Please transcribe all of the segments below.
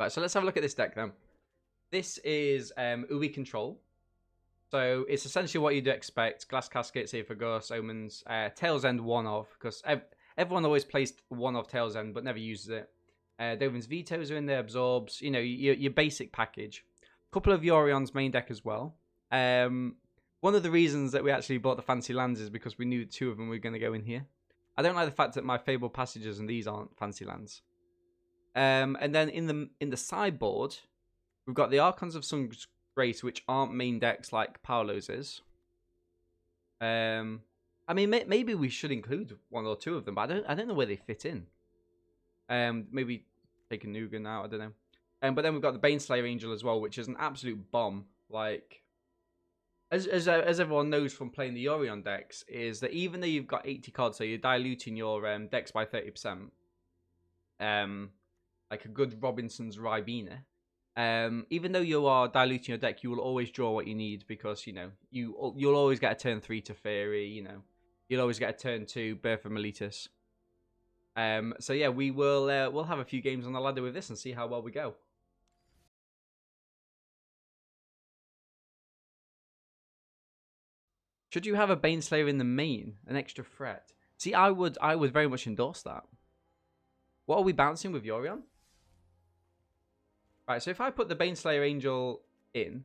Right, so let's have a look at this deck then. This is Ugin control. So it's essentially what you'd expect. Glass Caskets, Aether Gust, Omens, Tail's End one of, because everyone always plays one of Tail's End but never uses it. Dovin's Vetoes are in there, Absorbs, you know, your basic package. A couple of Yorion's main deck as well. One of the reasons that we actually bought the fancy lands is because we knew two of them were going to go in here. I don't like the fact that my Fabled Passages and these aren't fancy lands. And then in the sideboard, we've got the Archons of Sun's Grace, which aren't main decks like Paolo's is. I mean, maybe we should include one or two of them, but I don't know where they fit in. Maybe take a Ugin out, I don't know. But then we've got the Baneslayer Angel as well, which is an absolute bomb. Like, as everyone knows from playing the Yorion decks, is that even though you've got 80 cards, so you're diluting your decks by 30%, like a good Robinson's Ribena, even though you are diluting your deck, you will always draw what you need because, you know, you'll always get a turn 3 Teferi, you know, you'll always get a turn 2 Birth of Meletis. So yeah, we'll have a few games on the ladder with this and see how well we go. Should you have a Baneslayer in the main, an extra threat? See, I would very much endorse that. What are we bouncing with Yorion? Right, so if I put the Baneslayer Angel in,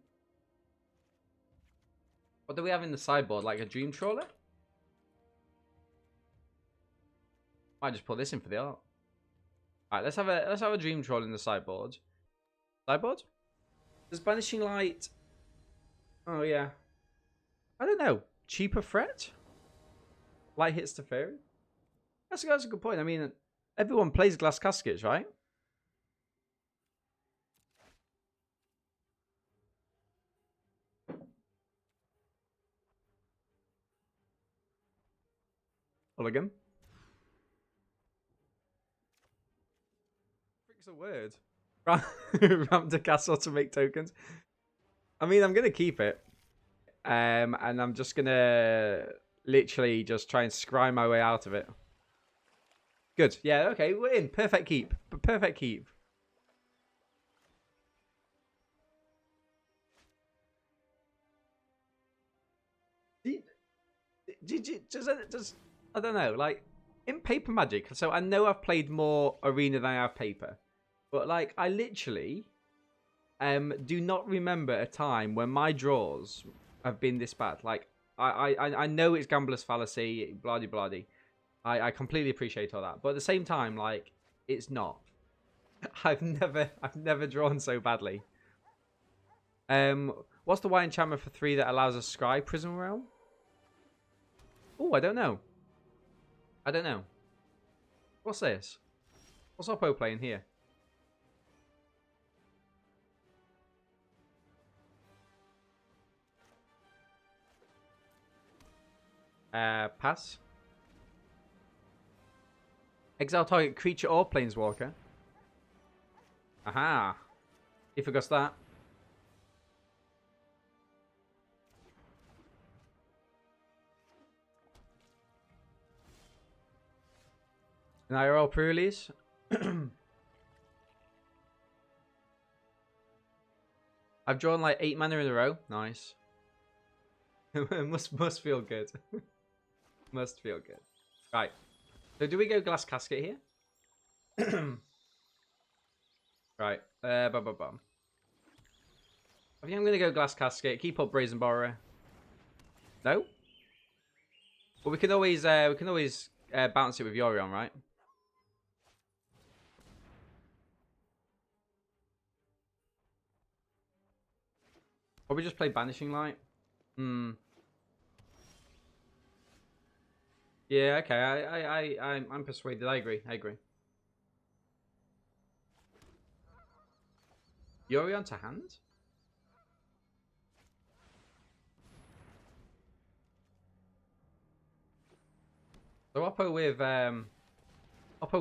what do we have in the sideboard? Like a Dream Trawler? Might just put this in for the art. Alright, let's have a Dream Trawler in the sideboard. Sideboard? Does Banishing Light? Oh yeah. I don't know. Cheaper threat? Light hits Teferi? That's a good point. I mean, everyone plays Glass Caskets, right? Mulligan. Frick's a word. Ramp to castle to make tokens. I mean, I'm gonna keep it. And I'm just gonna literally just try and scry my way out of it. Good. Yeah, okay, we're in. Perfect keep. Perfect keep. Just I don't know, like in Paper Magic, so I know I've played more Arena than I have Paper. But like I literally do not remember a time when my draws have been this bad. Like I know it's gambler's fallacy, bloody bloody. I completely appreciate all that, but at the same time, like it's not. I've never drawn so badly. What's the white enchantment for 3 that allows a scry Prism Realm? Oh, I don't know. I don't know. What's this? What's Oppo playing here? Pass. Exile target creature or planeswalker. Aha. You forgot that. An IRL pre-release. I've drawn like 8 mana in a row. Nice. must feel good. Must feel good. Right. So do we go Glass Casket here? Right. Bum. I think I'm gonna go Glass Casket. Keep up Brazen Borrower. No. But we can always bounce it with Yorion, right? Or we just play Banishing Light. Hmm. Yeah. Okay. I'm persuaded. I agree. Yorion to hand. So Oppo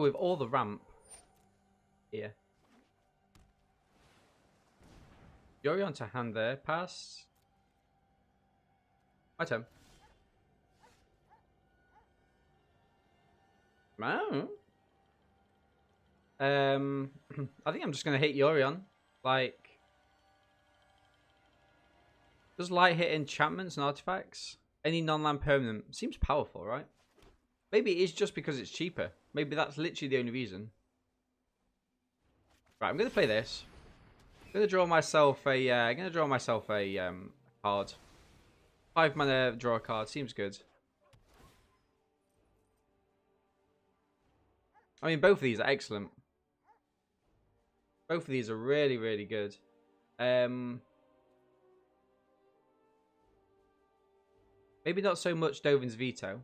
with all the ramp here. Yorion to hand there. Pass. My turn. Oh. I think I'm just going to hit Yorion. Like, does light hit enchantments and artifacts? Any non-land permanent? Seems powerful, right? Maybe it is just because it's cheaper. Maybe that's literally the only reason. Right, I'm going to play this. I'm going to draw myself a card. 5 mana, draw a card. Seems good. I mean, both of these are excellent. Both of these are really, really good. Maybe not so much Dovin's Veto.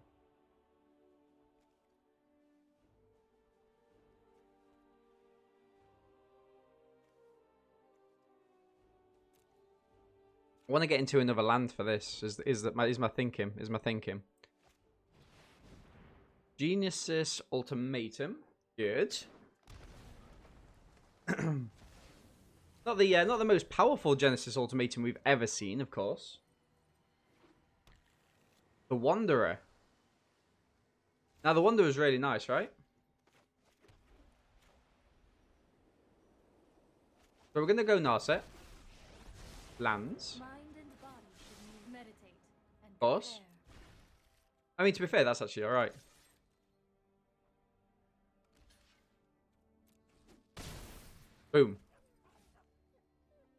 I want to get into another land for this. Is my thinking? Genesis Ultimatum, good. Not the most powerful Genesis Ultimatum we've ever seen, of course. The Wanderer. Now the Wanderer is really nice, right? So we're gonna go Narset. Lands. Of course. I mean, to be fair, that's actually alright. Boom.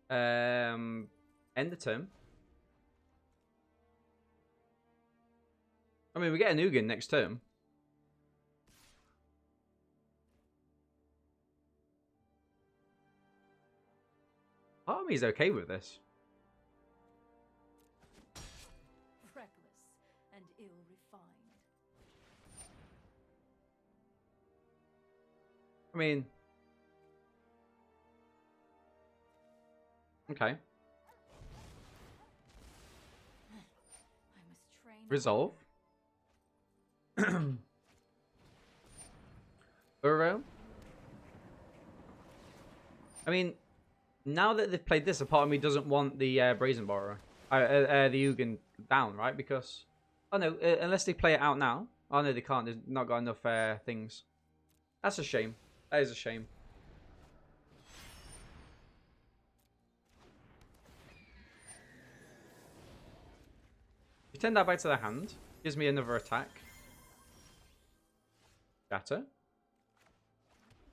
End the turn. I mean, we get an Ugin next turn. Part of me is okay with this. Reckless and ill-refined. I mean, okay. Resolve. Burrow. I mean, now that they've played this, a part of me doesn't want the Brazen Borrower, the Ugin down, right? Because, oh no, unless they play it out now. Oh no, they can't. They've not got enough things. That's a shame. That is a shame. Return that back to the hand. Gives me another attack. Shatter.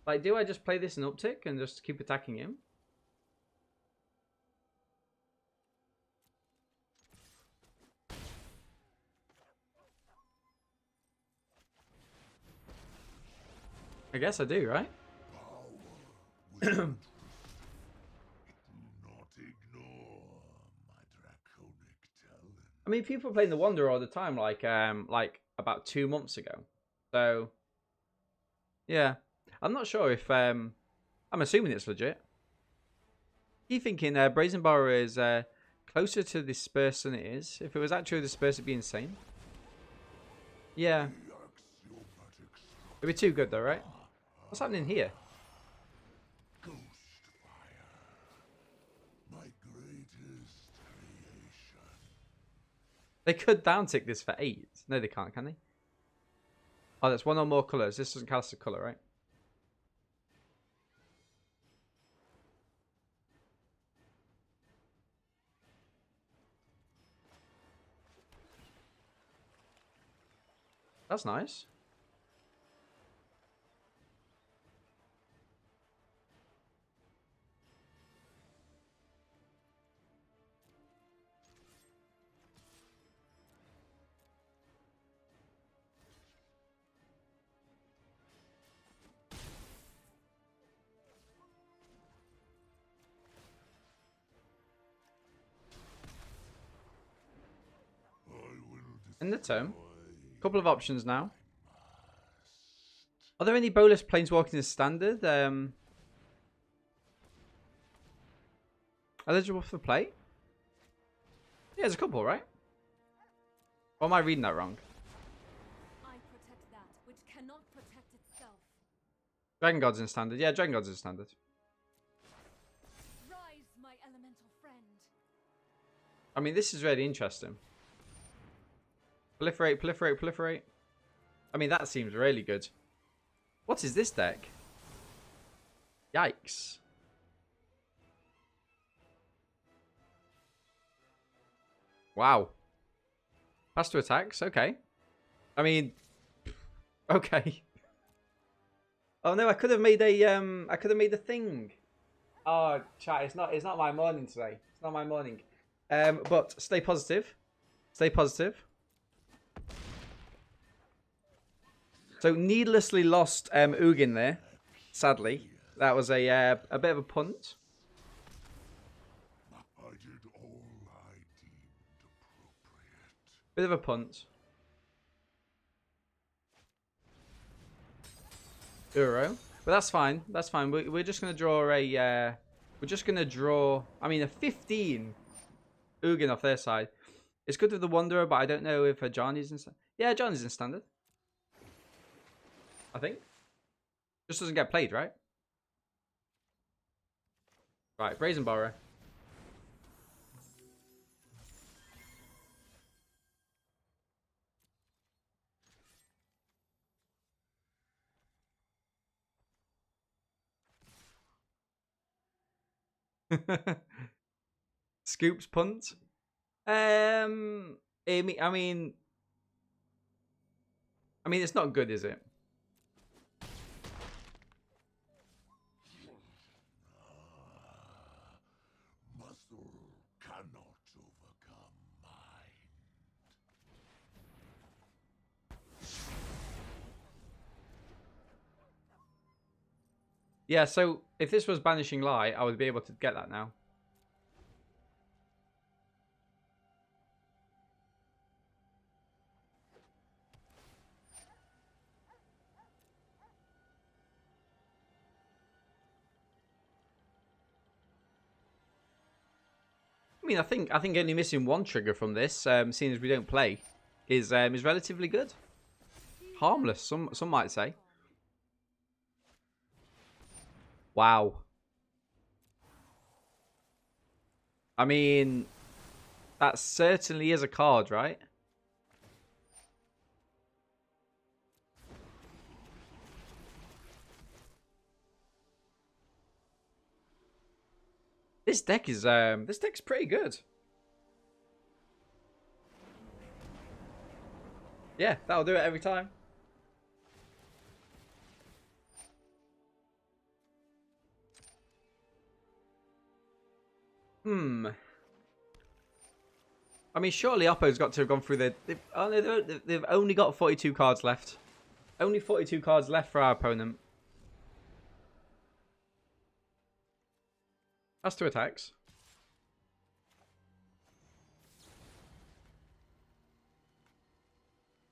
Like, do I just play this in uptick and just keep attacking him? I guess I do, right? I mean, people are playing the Wanderer all the time, like about 2 months ago. So, yeah, I'm not sure if I'm assuming it's legit. You thinking Brazen Borrower is closer to Disperse than it is? If it was actually Disperse, it'd be insane. Yeah, it'd be too good though, right? What's happening here? They could downtick this for 8. No, they can't, can they? Oh, that's one or more colours. This doesn't cast a colour, right? That's nice. In the turn. Couple of options now. Are there any bonus planeswalking in standard? Eligible for play? Yeah, there's a couple, right? Or am I reading that wrong? I protect that which cannot protect itself. Dragon God's in standard. Yeah, Dragon God's in standard. Rise, my elemental friend. I mean, this is really interesting. Proliferate, proliferate, proliferate. I mean, that seems really good. What is this deck? Yikes. Wow. Pass to attacks. Okay. I mean, okay. Oh no, I could have made a I could have made a thing. Oh, chat, it's not my morning today. It's not my morning. But stay positive. Stay positive. So needlessly lost Ugin there. Sadly, that was a bit of a punt. I did all I deemed appropriate. Bit of a punt. Euro. But that's fine. That's fine. We're just going to draw a... we're just going to draw... I mean, a 15 Ugin off their side. It's good with the Wanderer, but I don't know if Johnny's in... Yeah, Johnny's in standard. I think. Just doesn't get played, right? Right, Brazen Borrower. Scoops punt. I mean, it's not good, is it? Muscle cannot overcome mind. Yeah, so if this was Banishing Light, I would be able to get that now. I mean, I think only missing one trigger from this, seeing as we don't play, is relatively good. Harmless, some might say. Wow. I mean, that certainly is a card, right? This deck's pretty good. Yeah, that'll do it every time. I mean, surely Oppo's got to have gone through the... They've only got 42 cards left. Only 42 cards left for our opponent. That's 2 attacks.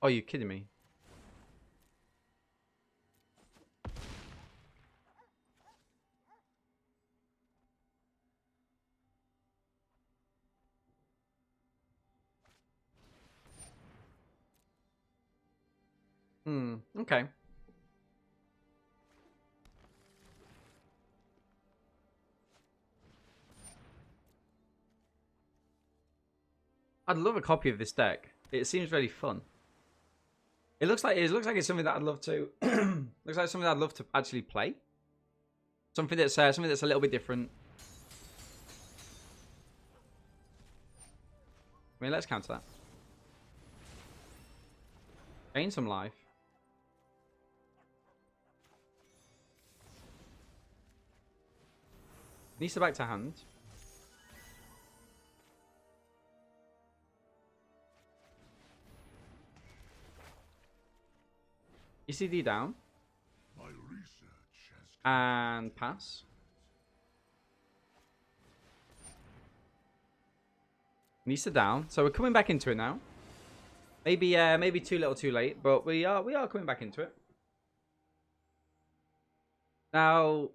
Oh, you kidding me? Okay. I'd love a copy of this deck. It seems really fun. It looks like it's something that I'd love to looks like something I'd love to actually play. Something that's a little bit different. I mean, let's counter that. Gain some life. Needs to back to hand. ECD down. My research has And pass. Nisa down. So we're coming back into it now. Maybe too little too late, but we are coming back into it. Now,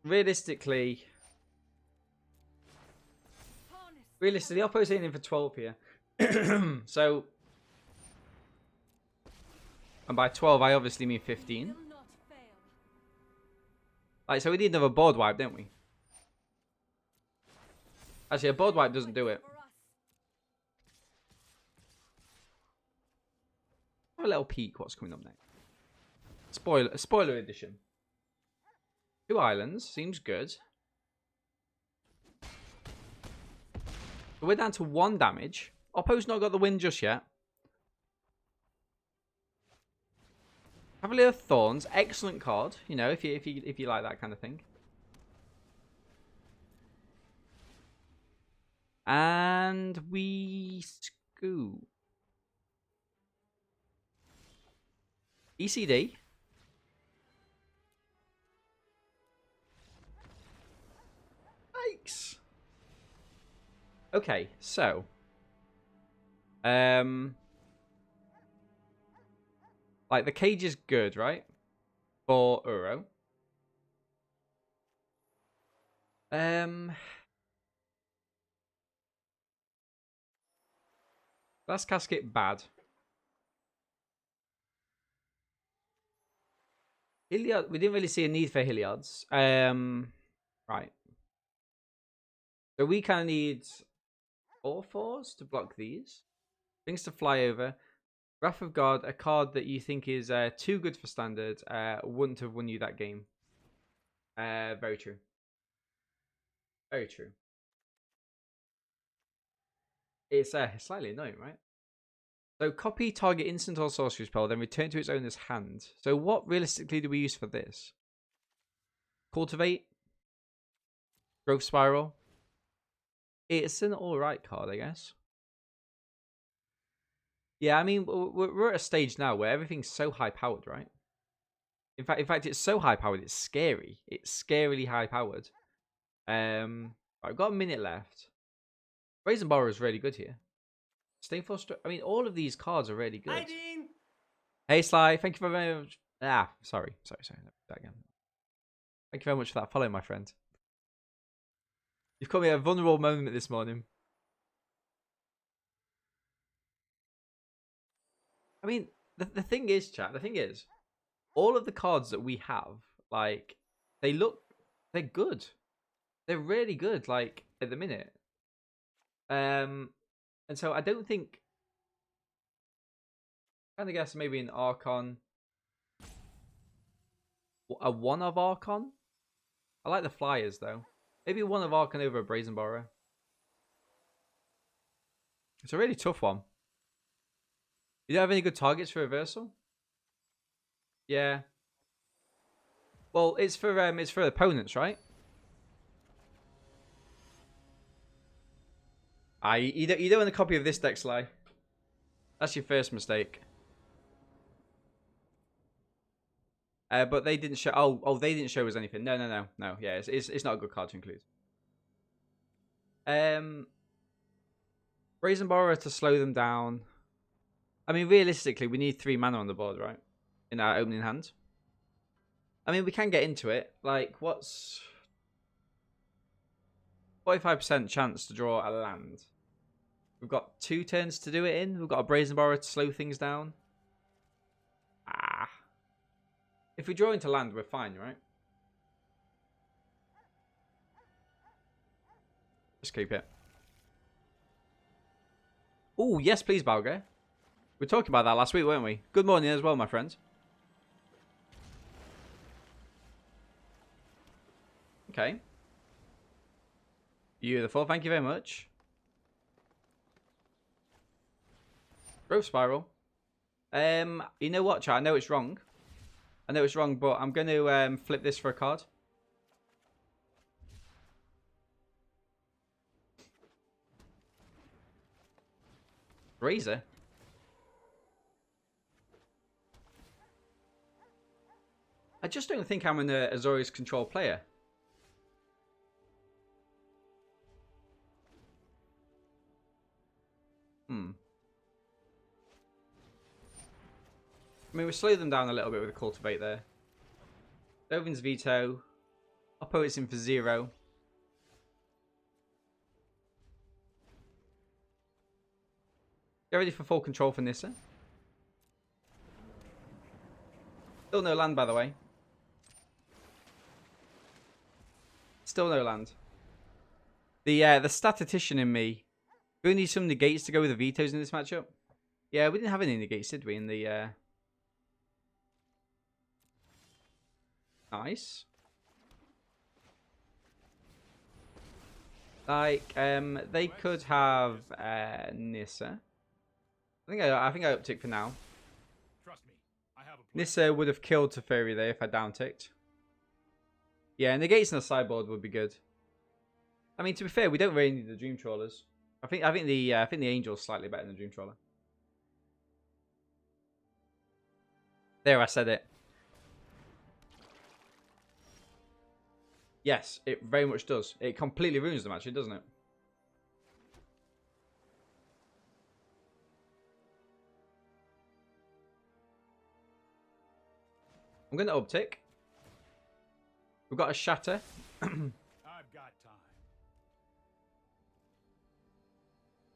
realistically, Oppo's hitting in for 12 here. So, and by 12 I obviously mean 15. Like, so we need another board wipe, don't we? Actually, a board wipe doesn't do it. Have a little peek what's coming up next. Spoiler edition. 2 islands. Seems good. So we're down to 1 damage. Oppo's not got the win just yet. Cavalier of Thorns, excellent card. You know, if you like that kind of thing. And we scoop. ECD. Yikes. Okay, so like the cage is good, right? For Uro. Glass Casket bad. Hilliard, we didn't really see a need for Hilliards. Right. So we kind of need 4/4s to block these. Things to fly over. Wrath of God, a card that you think is too good for standard, wouldn't have won you that game. Very true. Very true. It's slightly annoying, right? So copy target instant or sorcery spell, then return to its owner's hand. So what realistically do we use for this? Cultivate? Growth Spiral? It's an alright card, I guess. Yeah, I mean, we're at a stage now where everything's so high-powered, right? In fact, it's so high-powered, it's scary. It's scarily high-powered. I've got a minute left. Brazen Borrower is really good here. Stay for I mean, all of these cards are really good. Hi, Dean. Hey, Sly. Thank you very much. Sorry. That again. Thank you very much for that follow, my friend. You've caught me at a vulnerable moment this morning. I mean, the thing is, chat, the thing is, all of the cards that we have, like, they're good. They're really good, like, at the minute. And so I don't think, I'm gonna guess maybe an Archon, a 1 of Archon. I like the flyers though. Maybe 1 of Archon over a Brazen Borrower. It's a really tough one. You don't have any good targets for reversal? Yeah. Well, it's for opponents, right? You don't want a copy of this deck, Sly. That's your first mistake. But they didn't show. Oh, they didn't show us anything. No. Yeah, it's not a good card to include. Brazen Borrower to slow them down. I mean, realistically, we need 3 mana on the board, right? In our opening hand. I mean, we can get into it. Like, what's 45% chance to draw a land? We've got 2 turns to do it in. We've got a Brazen Borrower to slow things down. If we draw into land, we're fine, right? Just keep it. Oh, yes, please, Balga. We were talking about that last week, weren't we? Good morning as well, my friend. Okay. Beautiful. Thank you very much. Growth Spiral. You know what, chat? I know it's wrong. But I'm going to flip this for a card. Razor. I just don't think I'm an Azorius control player. I mean, we slow them down a little bit with a Cultivate there. Dovin's Veto. Oppo is in for 0. Get ready for full control for Nissa. Still no land, by the way. Still no land. The statistician in me. We need some negates to go with the vetoes in this matchup. Yeah, we didn't have any negates, did we? In the Nice. Like, they could have Nissa. I think I uptick for now. Trust me, I have a plan. Nissa would have killed Teferi there if I downticked. Yeah, negates on the sideboard would be good. I mean, to be fair, we don't really need the Dream Trawlers. I think the Angel's slightly better than the Dream Trawler. There, I said it. Yes, it very much does. It completely ruins them, actually, doesn't it? I'm going to uptick. We've got a Shatter. I've got time.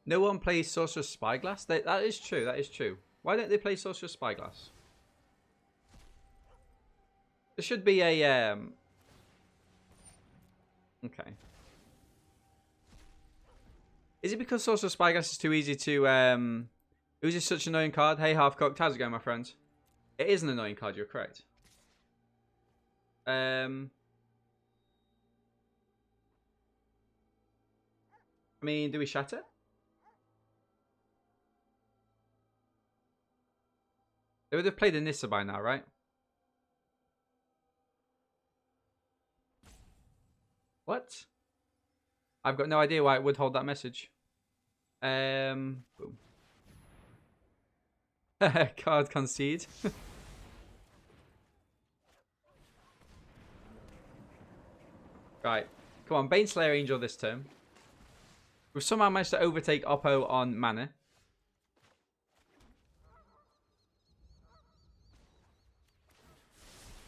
No one plays Sorcerer's Spyglass? That is true, that is true. Why don't they play Sorcerer's Spyglass? There should be a... Okay. Is it because Sorcerer's Spyglass is too easy to... It was just such an annoying card? Hey, Half-Cooked, how's it going, my friend? It is an annoying card, you're correct. I mean, do we Shatter? They would have played a Nissa by now, right? What? I've got no idea why it would hold that message. Boom. Card concede. Right. Come on, Baneslayer Angel this turn. We've somehow managed to overtake Oppo on mana.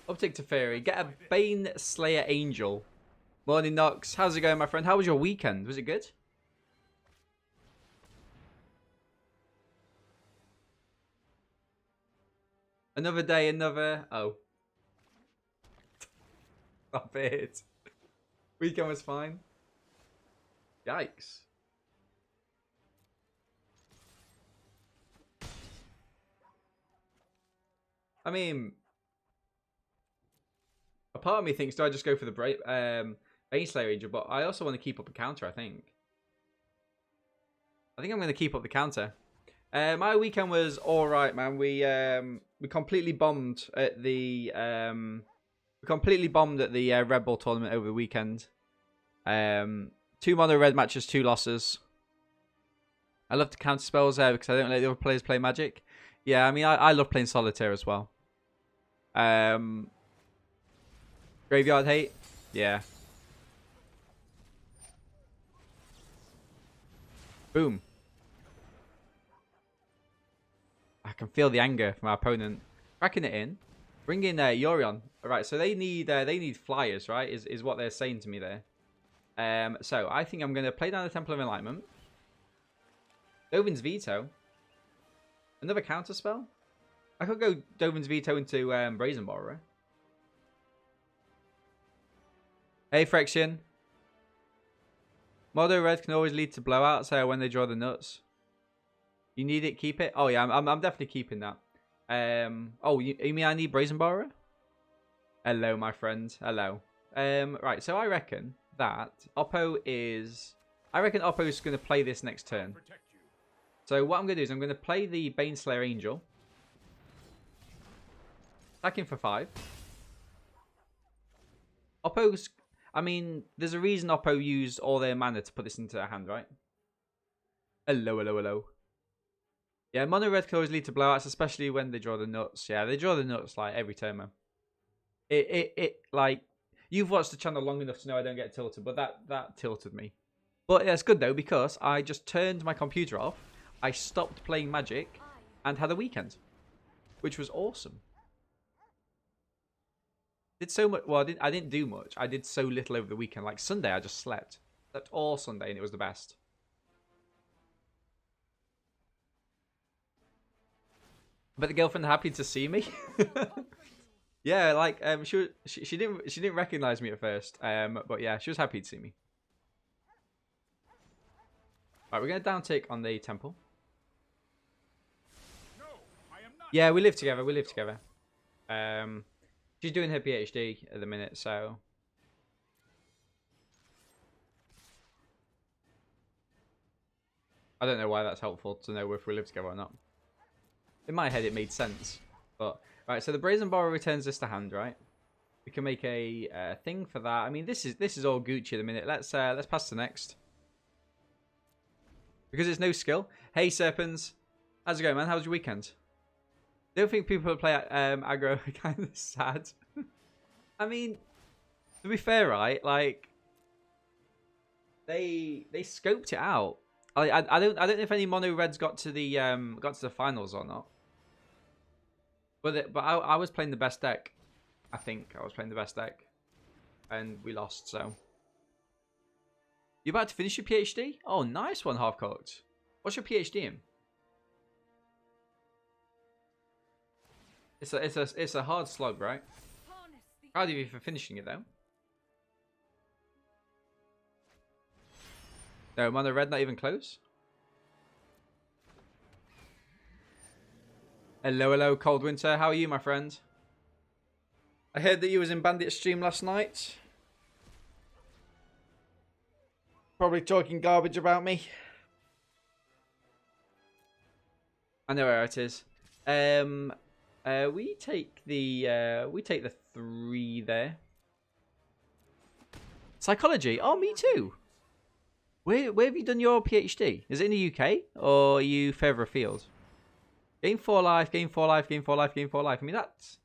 Uptick to Teferi. Get a Baneslayer Angel. Morning, Nox. How's it going, my friend? How was your weekend? Was it good? Another day, another... Oh. Stop it. Weekend was fine. Yikes. I mean... A part of me thinks, do I just go for the Baneslayer Angel? But I also want to keep up a counter, I think. I think I'm going to keep up the counter. My weekend was alright, man. We completely bombed at the... Red Bull tournament over the weekend. 2 mono red matches, 2 losses. I love to counter spells there because I don't let the other players play Magic. Yeah, I mean, I love playing Solitaire as well. Graveyard hate? Yeah. Boom. I can feel the anger from our opponent. Cracking it in. Bring in Yorion. Alright, so they need flyers, right? Is what they're saying to me there. So I think I'm going to play down the Temple of Enlightenment. Dovin's Veto. Another counter spell? I could go Dovin's Veto into Brazen Borrower. Hey, Frexion. Mono red can always lead to blowouts when they draw the nuts. You need it, keep it. Oh yeah, I'm definitely keeping that. Oh, you mean I need Brazen Borrower? Hello, my friend. Hello. Right, so I reckon that Oppo is... I reckon Oppo's going to play this next turn. So what I'm going to do is I'm going to play the Baneslayer Angel. Attacking for 5. Oppo's... I mean, there's a reason Oppo used all their mana to put this into their hand, right? Hello, hello, hello. Yeah, mono red can always lead to blowouts, especially when they draw the nuts. Yeah, they draw the nuts like every turn, man. Like, you've watched the channel long enough to know I don't get tilted, but that tilted me. But yeah, it's good though, because I just turned my computer off, I stopped playing Magic, and had a weekend, which was awesome. Did so much. Well, I didn't do much. I did so little over the weekend. Like Sunday, I just slept all Sunday, and it was the best. But the girlfriend happy to see me. Yeah, like she didn't recognize me at first. But yeah, she was happy to see me. Right, we're gonna down tick on the temple. No, I am not. Yeah, we live together. We live together. She's doing her PhD at the minute, so I don't know why that's helpful to know if we live together or not. In my head, it made sense. But right, so the Brazen Borrower returns this to hand, right? We can make a thing for that. I mean, this is all Gucci at the minute. Let's pass to next. Because it's no skill. Hey, Serpents. How's it going, man? How was your weekend? Don't think people who play aggro are kind of sad. I mean, to be fair, right? Like, they scoped it out. I don't know if any mono reds got to the finals or not. But I was playing the best deck. I think I was playing the best deck, and we lost. So you about to finish your PhD? Oh, nice one, half cooked. What's your PhD in? It's a hard slog, right? Proud of you for finishing it though. No, mono red, not even close. Hello, hello, Cold Winter. How are you, my friend? I heard that you was in Bandit stream last night. Probably talking garbage about me. I know where it is. We take the 3 there. Psychology. Oh, me too. Where have you done your PhD? Is it in the UK or are you further afield? Gain 4 life, gain 4 life, gain 4 life, gain 4 life. I mean, that's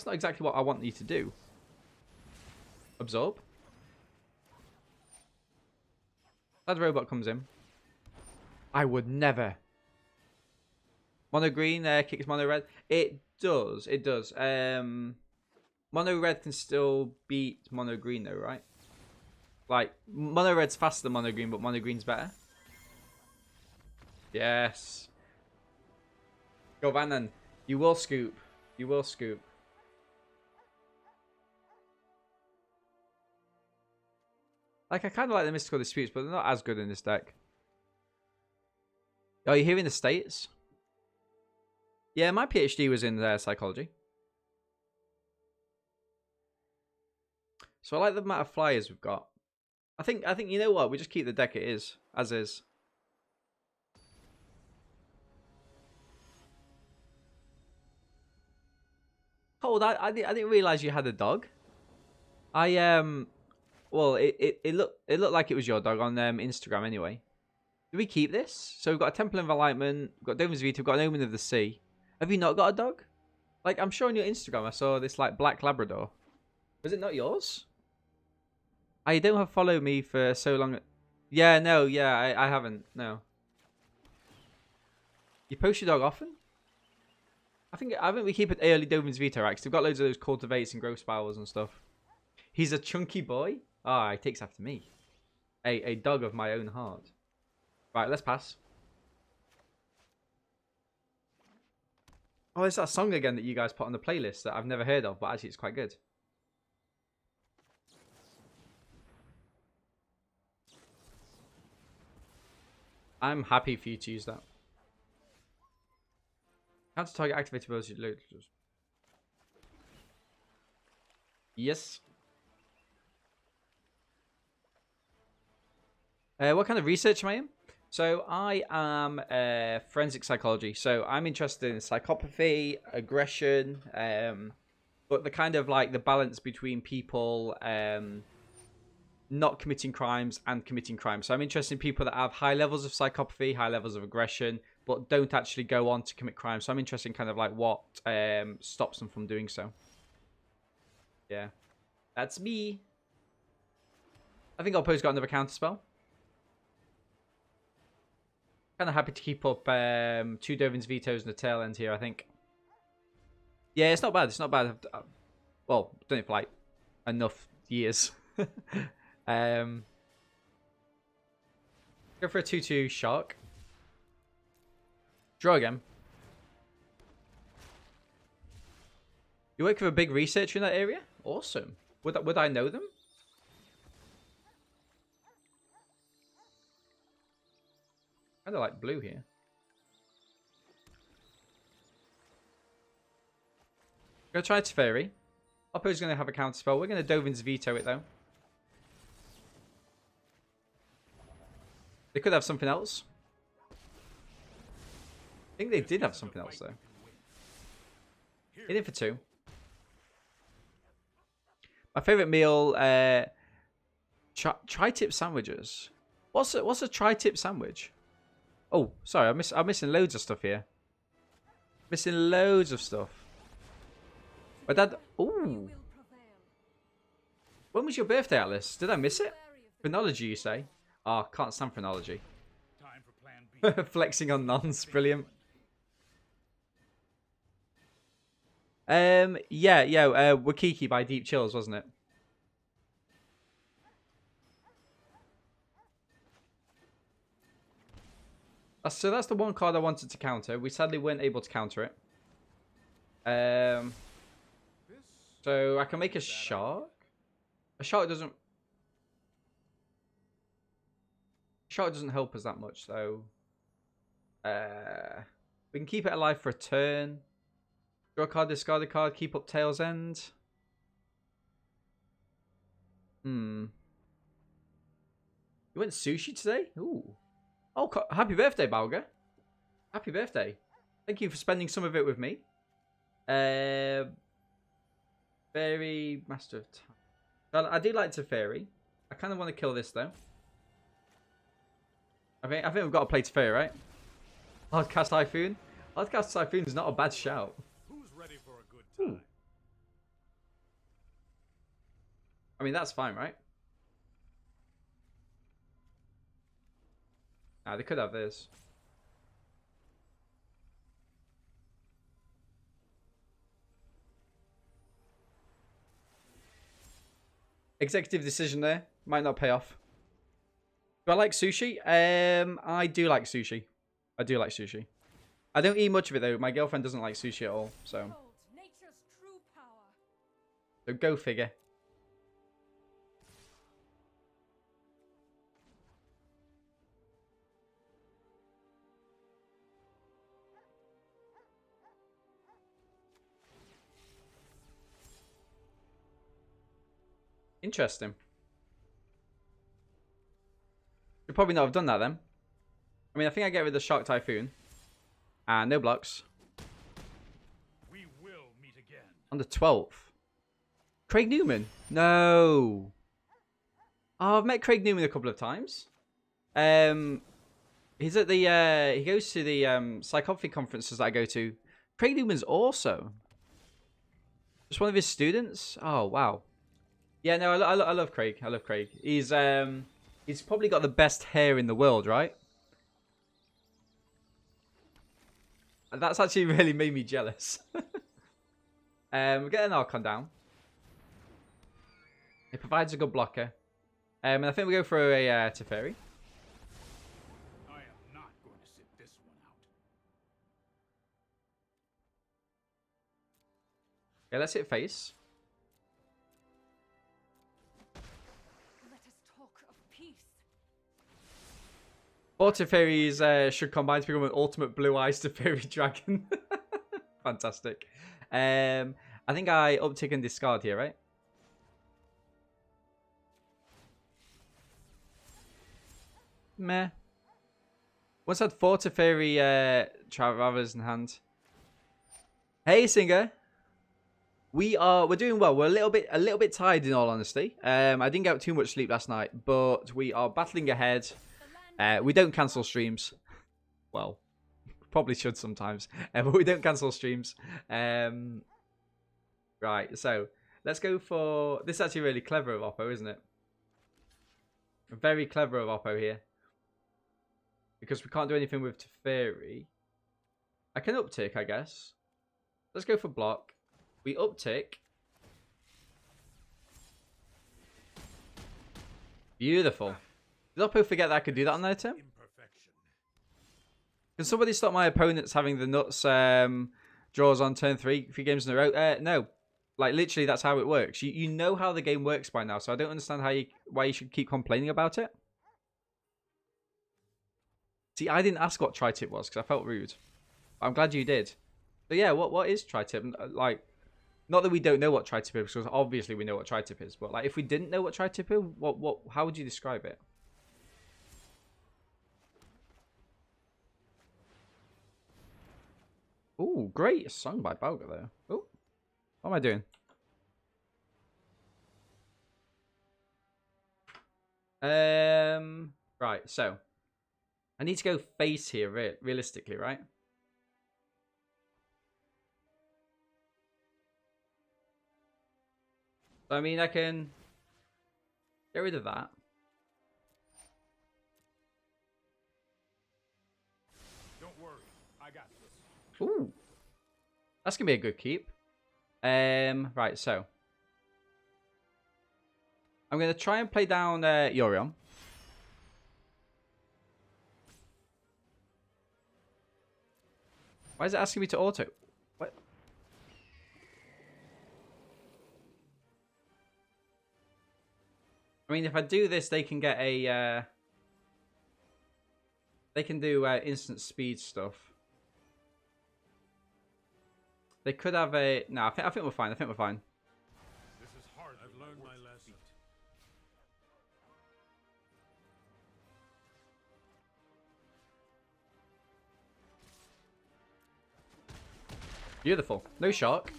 not exactly what I want you to do. Absorb. That robot comes in. I would never. Mono green kicks mono red. It does. It does. Mono red can still beat mono green though, right? Like, mono red's faster than mono green, but mono green's better. Yes. Go Vanan. You will scoop. You will scoop. Like, I kind of like the Mystical Disputes, but they're not as good in this deck. Oh, you're here in the States? Yeah, my PhD was in psychology. So I like the amount of flyers we've got. I think you know what? We just keep the deck as is. Cold, I didn't realize you had a dog. Well, it looked like it was your dog on Instagram anyway. Do we keep this? So we've got a Temple of Enlightenment, we've got Dovin's Veto, we've got an Omen of the Sea. Have you not got a dog? Like, I'm sure on your Instagram I saw this like black Labrador. Was it not yours? I don't have followed me for so long. Yeah, no, yeah, I haven't. No. You post your dog often? I think we keep it early Dovin's Veto, right? 'Cause we've got loads of those cultivates and growth spirals and stuff. He's a chunky boy. Ah, he takes after me. A dog of my own heart. Right, let's pass. Oh, there's that song again that you guys put on the playlist that I've never heard of, but actually it's quite good. I'm happy for you to use that. Counter target activated ability. Yes. What kind of research am I in? So I am forensic psychology. So I'm interested in psychopathy, aggression, but the kind of like the balance between people not committing crimes and committing crimes. So I'm interested in people that have high levels of psychopathy, high levels of aggression, but don't actually go on to commit crimes. So I'm interested in kind of like what stops them from doing so. Yeah, that's me. I think Oppo's got another counter spell. Kind of happy to keep up 2 Dovin's Vetoes in the tail end here, I think. Yeah, it's not bad. It's not bad. Well, I've done it for like enough years. Go for a 2/2 Shark. Draw again. You work with a big researcher in that area? Awesome. Would I know them? Kind of like blue here. Gonna try Teferi. Oppo's gonna have a counter spell. We're gonna Dovin's Veto it though. They could have something else. think they did have something else though. It did for 2. My favorite meal, tri-tip sandwiches. What's a tri-tip sandwich? Oh, sorry, I'm missing loads of stuff here. Missing loads of stuff. My dad. Ooh. When was your birthday, Alice? Did I miss it? Phrenology, you say? Oh, can't stand phrenology. Flexing on nons, brilliant. Yeah, Wakiki by Deep Chills, wasn't it? So that's the one card I wanted to counter. We sadly weren't able to counter it. So I can make a shark. A shark doesn't help us that much, though. We can keep it alive for a turn. Draw a card, discard a card, keep up Tail's End. You went sushi today? Ooh. Oh, happy birthday, Balga. Happy birthday. Thank you for spending some of it with me. Fairy, Master of Time. I do like Teferi. I kind of want to kill this, though. I think we've got to play Teferi, right? Castle Typhoon. Castle Typhoon is not a bad shout. Who's ready for a good time? Ooh. I mean, that's fine, right? They could have this. Executive decision there. Might not pay off. Do I like sushi? I do like sushi. I do like sushi. I don't eat much of it, though. My girlfriend doesn't like sushi at all, so... So go figure. Interesting. Should probably not have done that then. I mean, I think I get rid of the Shark Typhoon. And no blocks. We will meet again. On the 12th. Craig Newman? No. Oh, I've met Craig Newman a couple of times. He's at the, he goes to the psychopathy conferences that I go to. Craig Newman's also. Just one of his students? Oh, wow. Yeah, no, I love Craig. I love Craig. He's probably got the best hair in the world, right? That's actually really made me jealous. We're getting Archon down. It provides a good blocker. And I think we go for a Teferi. I am not going to sit this one out. Okay, let's hit face. Let us talk of peace. 4 Teferis should combine to become an ultimate blue eyes Teferi dragon. Fantastic. I think I uptick and discard here, right? Meh. Once had 4 Teferi Travelers in hand. Hey, Singer. We're doing well. We're a little bit tired, in all honesty. I didn't get too much sleep last night, but we are battling ahead. We don't cancel streams. Well, probably should sometimes, but we don't cancel streams. Right, so let's go for... This is actually really clever of Oppo, isn't it? Very clever of Oppo here. Because we can't do anything with Teferi. I can uptick, I guess. Let's go for block. We uptick. Beautiful. Did Oppo forget that I could do that on their turn? Can somebody stop my opponents having the nuts draws on turn 3 games in a row? No. Like, literally, that's how it works. You know how the game works by now, so I don't understand why you should keep complaining about it. See, I didn't ask what tri-tip was, because I felt rude. I'm glad you did. So yeah, what is tri-tip? Like, not that we don't know what tri-tip is, because obviously we know what tri-tip is, but like, if we didn't know what tri-tip is, how would you describe it? Ooh, great song by Balga there. Oh, what am I doing? Right, so I need to go face here, realistically, right? So, I mean, I can get rid of that. Don't worry, I got this. Ooh, that's gonna be a good keep. Right, so I'm gonna try and play down Yorion. Why is it asking me to auto? What? I mean, if I do this, they can get a. They can do instant speed stuff. They could have a. No, I think we're fine. I think we're fine. This is hard. I've learned my lesson. Beautiful. No shark.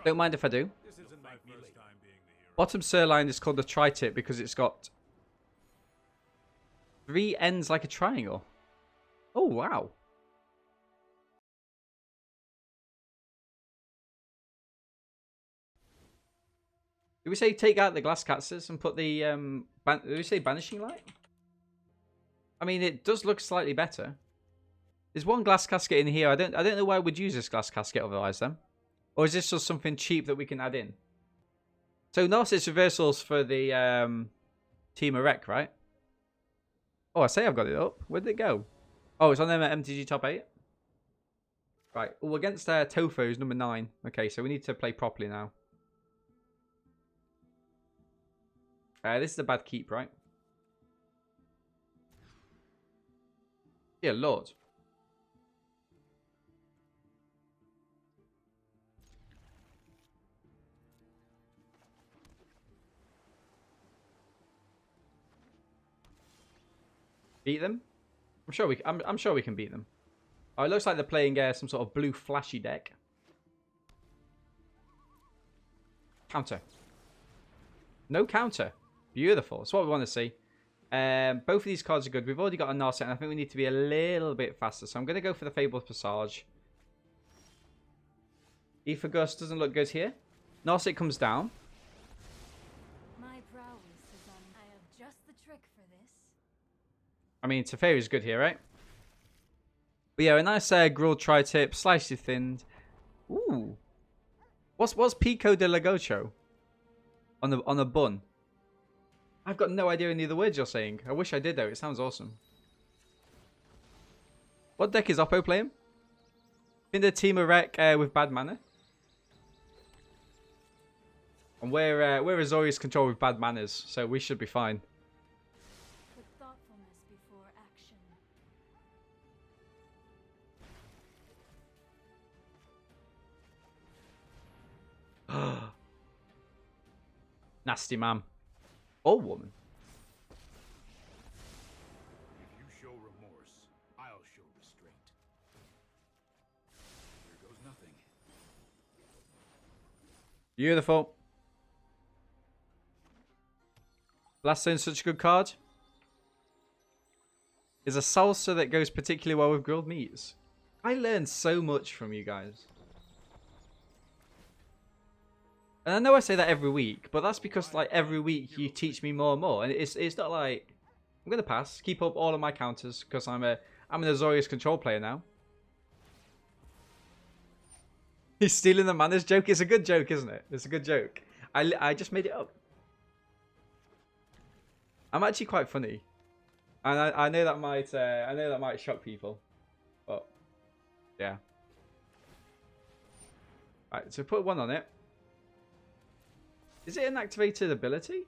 Don't mind if I do. This isn't my first time being the hero. Bottom sirloin is called the tri-tip because it's got 3 ends like a triangle. Oh, wow. Did we say take out the glass casters and put the did we say banishing light? I mean, it does look slightly better. There's one glass casket in here. I don't know why we'd use this glass casket otherwise then. Or is this just something cheap that we can add in? So Narset's reversals for the Temur Ramp, right? Oh, I say I've got it up. Where did it go? Oh, it's on them at MTG top 8. Right. Oh, against Tofo's number 9. Okay, so we need to play properly now. This is a bad keep, right? Yeah, Lord. Beat them? I'm sure we can beat them. Oh, it looks like they're playing some sort of blue flashy deck. Counter. No counter. Beautiful. That's what we want to see. Both of these cards are good. We've already got a Narset, and I think we need to be a little bit faster. So I'm going to go for the Fabled Passage. Aether Gust doesn't look good here. Narset comes down. My prowess is on. I have just the trick for this. I mean, Teferi is good here, right? But yeah, a nice grilled tri-tip, slightly thinned. Ooh. What's Pico de la Gocho? On a bun. I've got no idea any of the words you're saying. I wish I did though. It sounds awesome. What deck is Oppo playing? In the Temur Ramp with bad mana. And we're Azorius control with bad manners, so we should be fine. Put thoughtfulness before action. Nasty man. Or woman. If you show remorse, I'll show restraint. Here goes nothing. Beautiful. Last turn, such a good card. Is a salsa that goes particularly well with grilled meats. I learned so much from you guys. And I know I say that every week, but that's because like every week you teach me more and more. And it's not like I'm gonna pass, keep up all of my counters because I'm an Azorius control player now. He's stealing the manners joke. It's a good joke, isn't it? It's a good joke. I just made it up. I'm actually quite funny, and I know that might shock people, but yeah. Right, so put 1 on it. Is it an activated ability?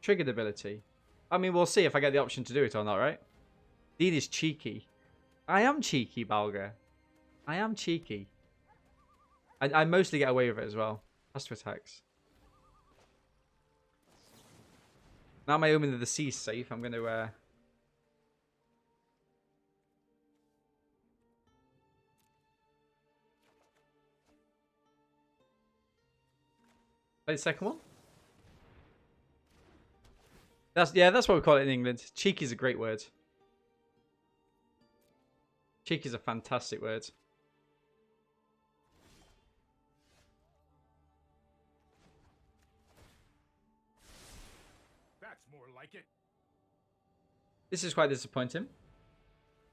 Triggered ability. I mean, we'll see if I get the option to do it or not, right? Dean is cheeky. I am cheeky, Balga. I am cheeky. I mostly get away with it as well. Has to attacks. Now my Omen of the Sea is safe. I'm going to... Play the second one. That's what we call it in England. Cheeky's a great word. Cheeky's a fantastic word. That's more like it. This is quite disappointing.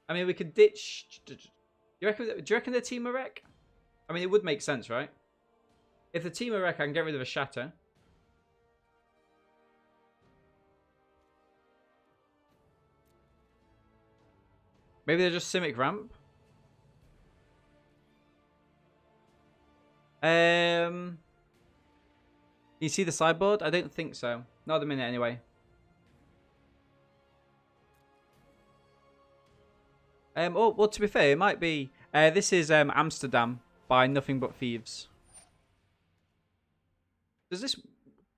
I mean, we could ditch. Do you reckon the team a wreck? I mean, it would make sense, right? If the team a wreck, I can get rid of a Shatter. Maybe they're just Simic Ramp. You see the sideboard? I don't think so. Not at the minute, anyway. Well, to be fair, it might be. This is Amsterdam by Nothing But Thieves. Does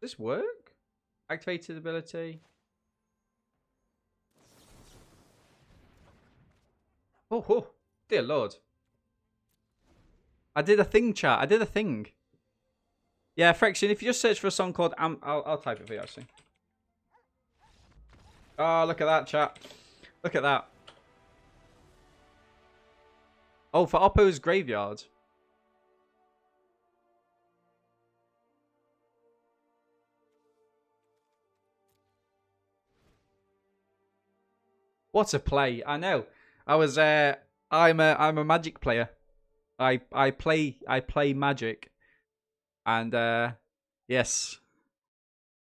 this work? Activated ability. Oh, dear lord. I did a thing, chat. I did a thing. Yeah, Frexion, if you just search for a song called I'll type it for you, actually. Oh, look at that, chat. Look at that. Oh, for Oppo's Graveyard. What a play. I know. I'm a Magic player. I play Magic. And yes.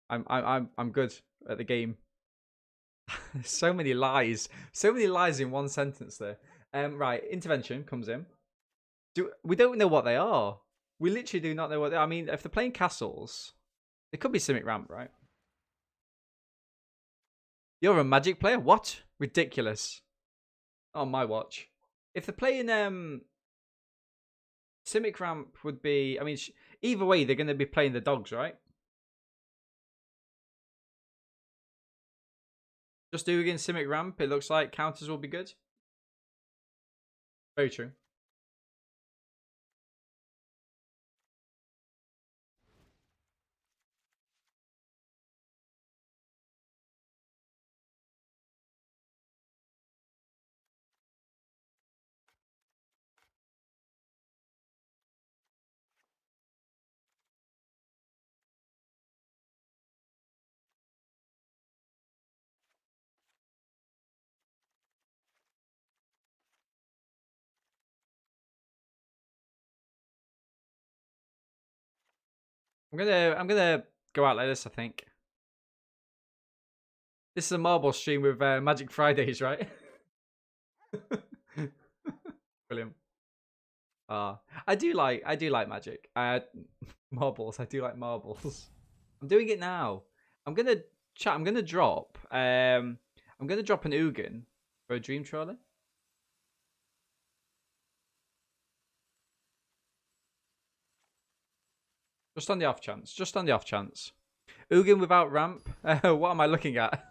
I'm good at the game. So many lies. So many lies in one sentence there. Right, intervention comes in. We don't know what they are. We literally do not know what they are. I mean, if they're playing castles, it could be Simic Ramp, right? You're a Magic player? What? Ridiculous. Not on my watch. If they're playing Simic Ramp would be, I mean, either way, they're going to be playing the dogs, right? Just do against Simic Ramp. It looks like counters will be good. Very true. I'm gonna go out like this, I think. This is a marble stream with Magic Fridays, right? Brilliant. I do like Magic. Marbles. I do like marbles. I'm doing it now. I'm gonna drop. I'm gonna drop an Ugin for a Dream Trolley. Just on the off chance. Just on the off chance. Ugin without ramp. What am I looking at?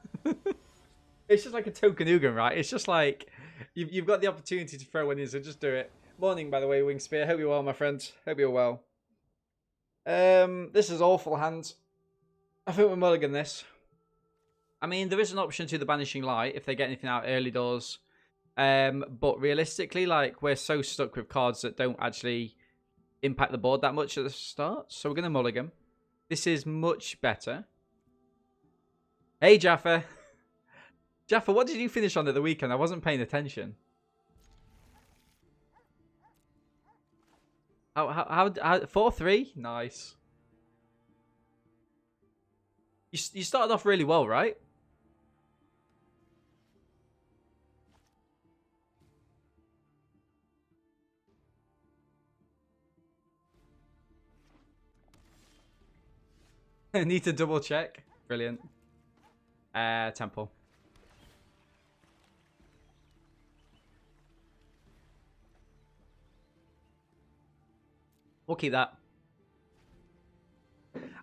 It's just like a token Ugin, right? It's just like you've got the opportunity to throw one in, so just do it. Morning, by the way, Wingspear. Hope you're well, my friend. Hope you're well. This is awful hand. I think we're mulligan this. I mean, there is an option to the Banishing Light if they get anything out early doors. But realistically, like, we're so stuck with cards that don't actually impact the board that much at the start. So we're going to mulligan. This is much better. Hey, Jaffa. Jaffa, what did you finish on at the weekend? I wasn't paying attention. How 4-3? Nice. You started off really well, right? Need to double check. Brilliant. Temple. We'll keep that.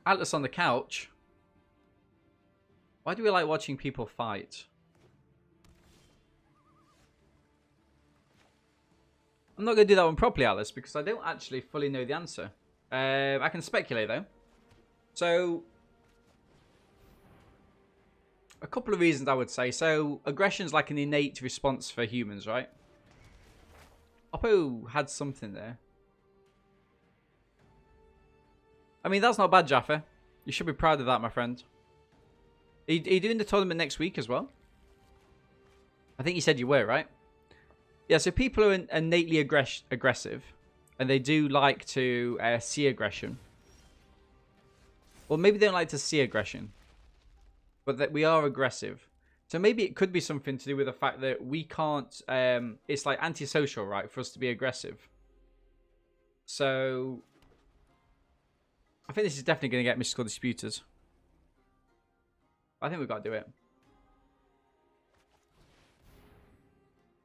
Atlas on the couch. Why do we like watching people fight? I'm not going to do that one properly, Atlas, because I don't actually fully know the answer. I can speculate, though. So, a couple of reasons I would say. So, aggression's like an innate response for humans, right? Oppo had something there. I mean, that's not bad, Jaffa. You should be proud of that, my friend. Are you doing the tournament next week as well? I think you said you were, right? Yeah, so people are innately aggressive. And they do like to see aggression. Well, maybe they don't like to see aggression. But that we are aggressive. So maybe it could be something to do with the fact that we can't... it's like antisocial, right? For us to be aggressive. So... I think this is definitely going to get Mystical Disputers. I think we've got to do it.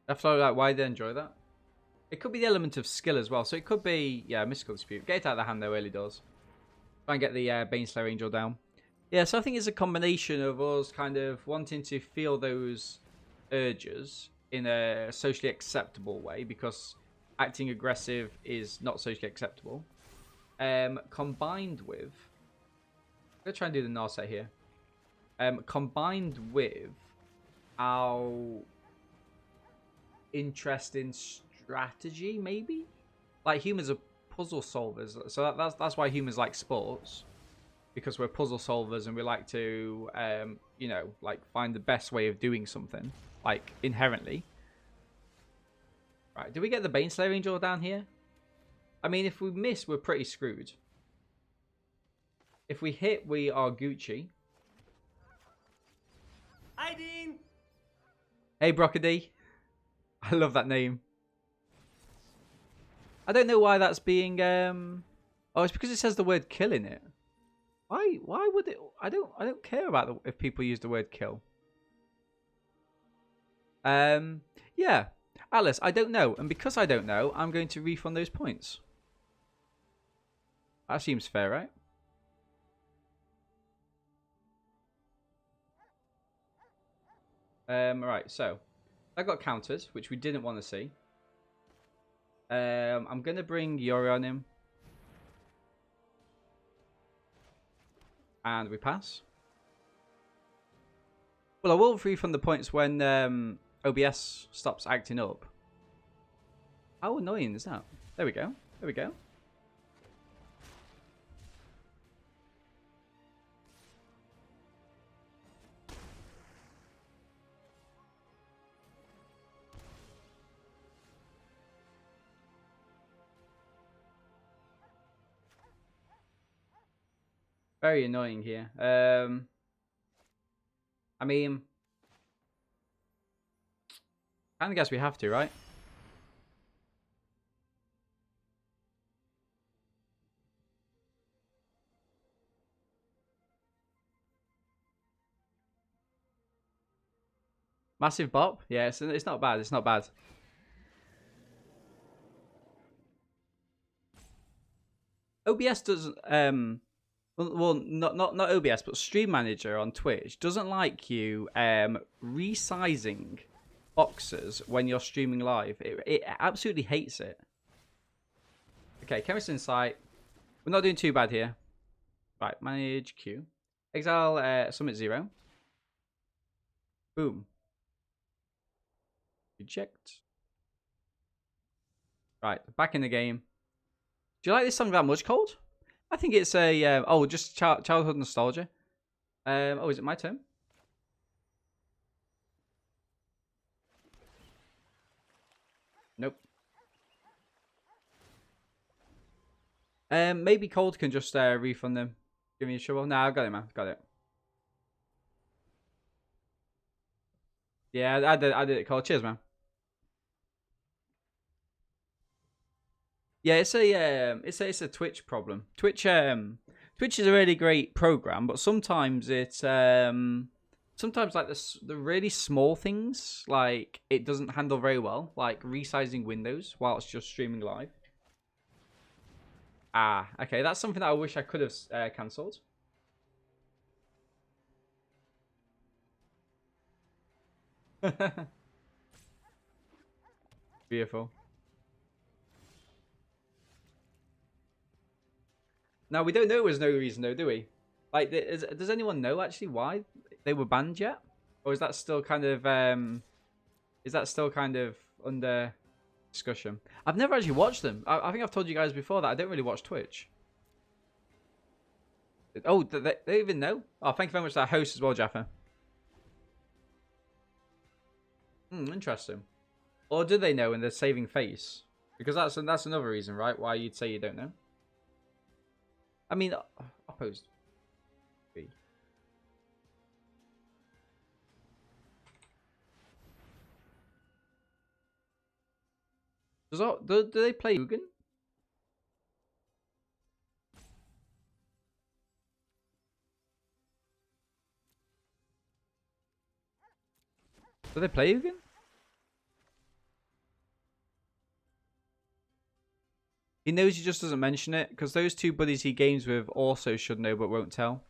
That's like, why they enjoy that? It could be the element of skill as well. So it could be, yeah, Mystical Dispute. Get it out of the hand though, early doors. Try and get the Baneslayer Angel down. Yeah, so I think it's a combination of us kind of wanting to feel those urges in a socially acceptable way. Because acting aggressive is not socially acceptable. Combined with... I'm going to try and do the Narset here. Combined with our interest in strategy, maybe? Like, humans are puzzle solvers. So that's why humans like sports. Because we're puzzle solvers and we like to, you know, like, find the best way of doing something. Like, inherently. Right, do we get the Baneslayer Angel down here? I mean, if we miss, we're pretty screwed. If we hit, we are Gucci. Hi, Dean. Hey, Broccody. I love that name. I don't know why that's being... Oh, it's because it says the word kill in it. Why would it... I don't care about if people use the word kill. Yeah. Alice, I don't know. And because I don't know, I'm going to refund those points. That seems fair, right? Right, so I got counters, which we didn't want to see. I'm going to bring Yorion in. And we pass. Well, I will refund the points when OBS stops acting up. How annoying is that? There we go. There we go. Very annoying here. I mean, I kind of guess we have to, right? Massive bop? Yeah, it's not bad. It's not bad. OBS doesn't... Well, not OBS, but Stream Manager on Twitch doesn't like you resizing boxes when you're streaming live. It absolutely hates it. Okay, Chemist Insight. We're not doing too bad here. Right, manage queue. Exile Summit 0. Boom. Reject. Right, back in the game. Do you like this song that much, Cold? I think it's a... oh, just childhood nostalgia. Oh, is it my turn? Nope. Maybe Cold can just refund them. Give me a shovel. Nah, I got it, man. Got it. Yeah, I did it, Cold. Cheers, man. Yeah, it's a Twitch problem. Twitch is a really great program, but sometimes it's sometimes like the really small things, like it doesn't handle very well, like resizing windows while it's just streaming live. Ah, okay, that's something that I wish I could have cancelled. Beautiful. Now, we don't know there's no reason though, do we? Like, does anyone know actually why they were banned yet, or is that still kind of under discussion? I've never actually watched them. I think I've told you guys before that I don't really watch Twitch. Oh, they even know? Oh, thank you very much to that host as well, Jaffa. Interesting. Or do they know and they're saving face? Because that's another reason, right? Why you'd say you don't know. I mean, opposed. Do they play Ugin? Do they play Ugin? He knows, he just doesn't mention it, because those two buddies he games with also should know but won't tell.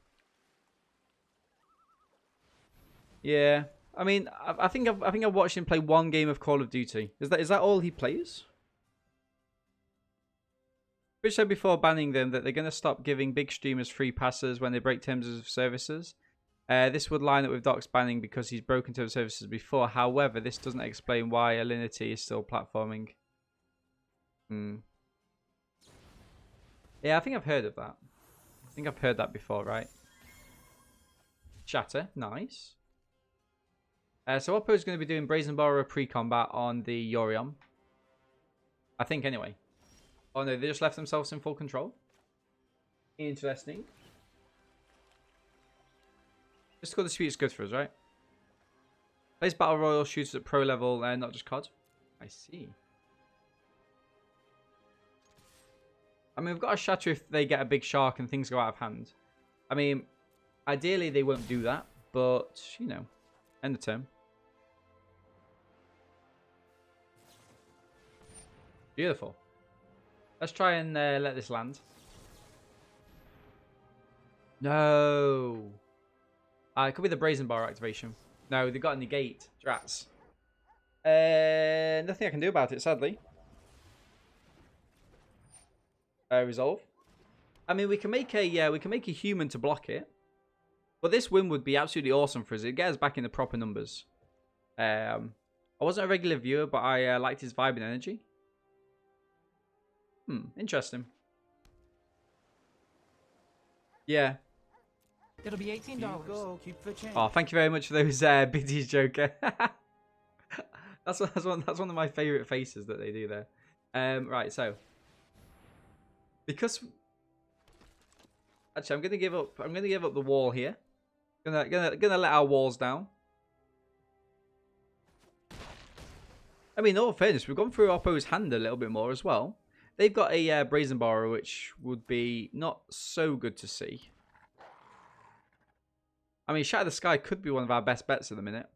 Yeah, I mean, I think I've watched him play one game of Call of Duty. Is that all he plays? Twitch said before banning them that they're going to stop giving big streamers free passes when they break terms of services. This would line up with Doc's banning because he's broken terms of services before. However, this doesn't explain why Alinity is still platforming. Yeah, I think I've heard of that. I think I've heard that before, right? Shatter, nice. So Oppo is going to be doing Brazen Borrower pre-combat on the Yorion. I think anyway. Oh no, they just left themselves in full control. Interesting. Mystical Dispute is good for us, right? Plays Battle Royale shooters at pro level, not just COD. I see. I mean, we've got a Shatter if they get a big shark and things go out of hand. I mean, ideally they won't do that, but, you know, end of term. Beautiful. Let's try and let this land. No. It could be the Brazen Bar activation. No, they got a negate. Drats. Nothing I can do about it, sadly. Resolve. I mean, we can make a human to block it, but this win would be absolutely awesome for us. It gets us back in the proper numbers. I wasn't a regular viewer, but I liked his vibe and energy. Interesting. Yeah. It'll be $18. Go, keep the change. Oh, thank you very much for those biddies, Joker. that's one of my favorite faces that they do there. Right, so because actually I'm gonna give up the wall here. Gonna let our walls down. I mean, in all fairness, we've gone through Oppo's hand a little bit more as well. They've got a Brazen Borrower, which would be not so good to see. I mean, Shatter the Sky could be one of our best bets at the minute.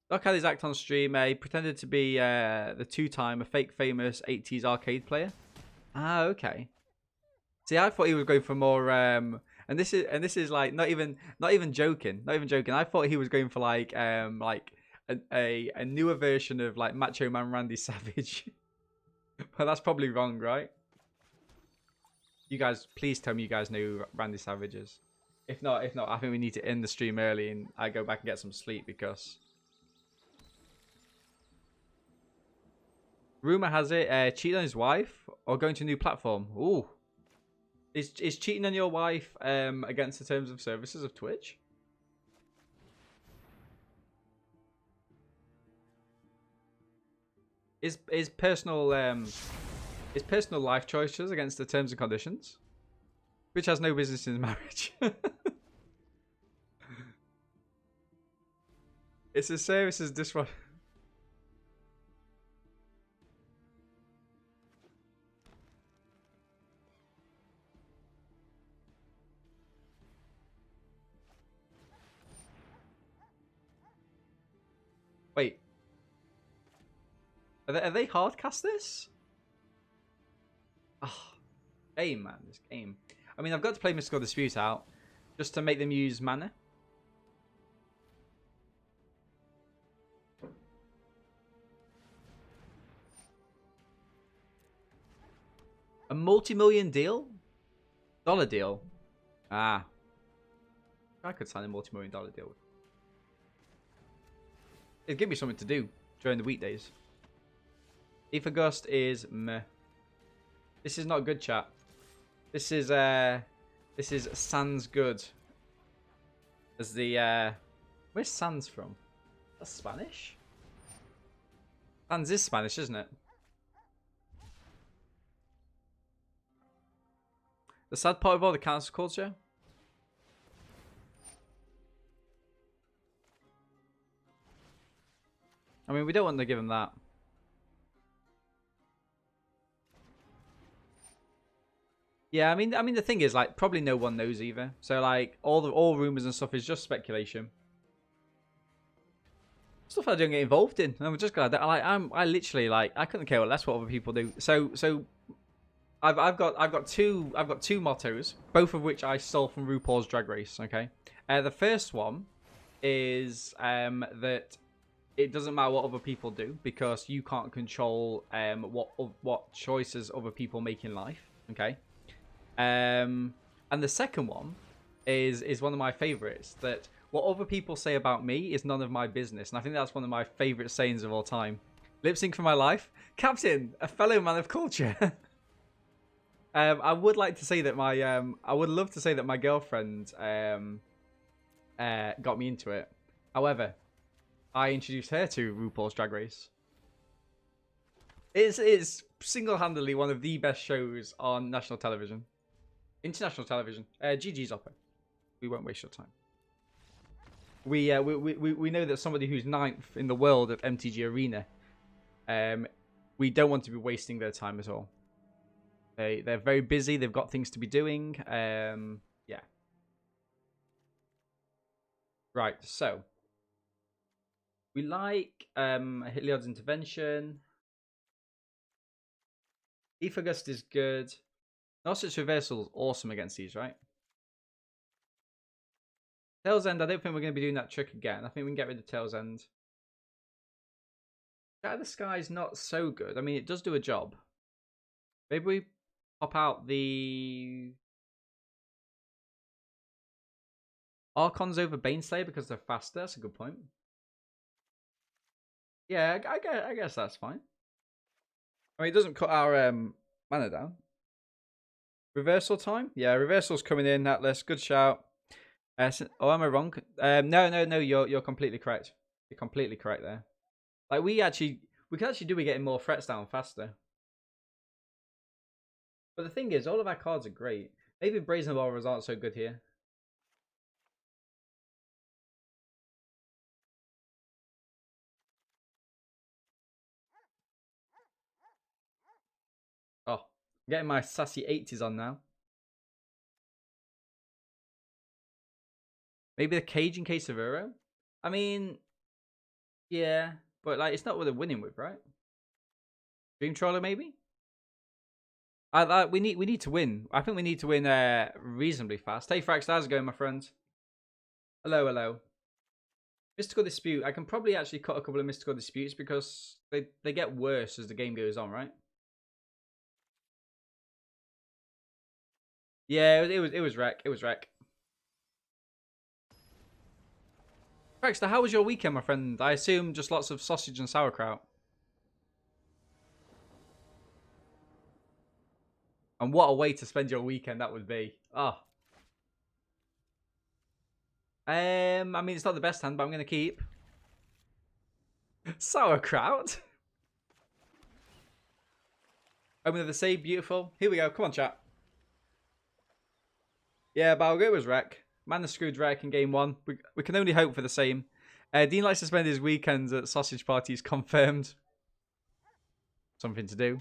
Doc had his act on stream. He pretended to be the two-time, a fake famous 80s arcade player. Ah, okay. See, I thought he was going for more, and this is like not even joking. I thought he was going for like a newer version of like Macho Man Randy Savage. But that's probably wrong, right? You guys, please tell me you guys know who Randy Savage is. If not, I think we need to end the stream early and I go back and get some sleep because rumor has it, cheating on his wife or going to a new platform. Ooh, is cheating on your wife against the terms of services of Twitch? Is personal life choices against the terms and conditions? Which has no business in marriage. It's a services disrupt. Wait. Are they hardcast this? Oh, game, man, this game. I mean, I've got to play Mystical Dispute out just to make them use mana. A multi-million deal? Dollar deal? Ah. I could sign a multi-million-dollar deal. It'd give me something to do during the weekdays. Aether Gust is meh. This is not good, chat. This is sans good. As the where's sans from? That's Spanish? Sans is Spanish, isn't it? The sad part of all the cancel culture. I mean, we don't want to give him that. Yeah, I mean, the thing is, like, probably no one knows either. So, like, all rumors and stuff is just speculation. Stuff I don't get involved in. I'm just glad that I literally like I couldn't care less what other people do. So I've got two mottos, both of which I stole from RuPaul's Drag Race. Okay, the first one is that it doesn't matter what other people do because you can't control what choices other people make in life. Okay. And the second one is one of my favorites, that what other people say about me is none of my business. And I think that's one of my favorite sayings of all time. Lip sync for my life. Captain, a fellow man of culture. I would like to say that I would love to say that my girlfriend got me into it. However, I introduced her to RuPaul's Drag Race. It's single-handedly one of the best shows on national television. International television. GG's Oppo. We won't waste your time. We know that somebody who's 9th in the world at MTGA Arena, we don't want to be wasting their time at all. They're very busy. They've got things to be doing. Yeah. Right. So we like Heliod's Intervention. Aether Gust is good. Narset's Reversal is awesome against these, right? Tail's End, I don't think we're going to be doing that trick again. I think we can get rid of Tail's End. Shatter the Sky is not so good. I mean, it does do a job. Maybe we pop out the Archons over Baneslayer because they're faster. That's a good point. Yeah, I guess that's fine. I mean, it doesn't cut our mana down. Reversal time? Yeah, reversal's coming in, Atlas. Good shout. Oh, am I wrong? No, you're completely correct. You're completely correct there. Like, we could actually do with getting more threats down faster. But the thing is, all of our cards are great. Maybe Brazen Borrowers aren't so good here. Oh, I'm getting my sassy 80s on now. Maybe the cage in case of Uro? I mean, yeah, but like it's not what they're winning with, right? Dream Trawler maybe? We need to win. I think we need to win reasonably fast. Hey Frax, how's it going, my friend? Hello. Mystical Dispute. I can probably actually cut a couple of Mystical Disputes because they get worse as the game goes on, right? Yeah, it was wreck. It was wreck. Fraxter, how was your weekend, my friend? I assume just lots of sausage and sauerkraut. And what a way to spend your weekend that would be. Oh. I mean, it's not the best hand, but I'm going to keep. Sauerkraut? Omen of the Sea, beautiful. Here we go. Come on, chat. Yeah, but I'll go with wreck. Mana screwed wreck in game 1. We can only hope for the same. Dean likes to spend his weekends at sausage parties. Confirmed. Something to do.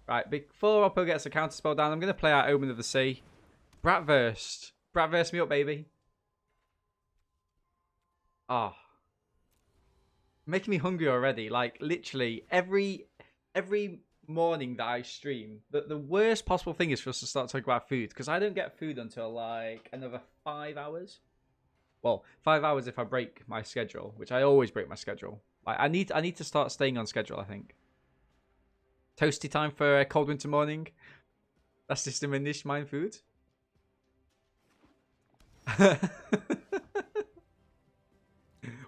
Right, before Oppo gets a counter spell down, I'm going to play out Omen of the Sea. Bratverse. Bratverse me up, baby. Oh. Making me hungry already. Like, literally, every morning that I stream, the worst possible thing is for us to start talking about food, because I don't get food until like another 5 hours. Well, 5 hours if I break my schedule, which I always break my schedule. Like, I need to start staying on schedule, I think. Toasty time for a cold winter morning. That's just diminished mine food.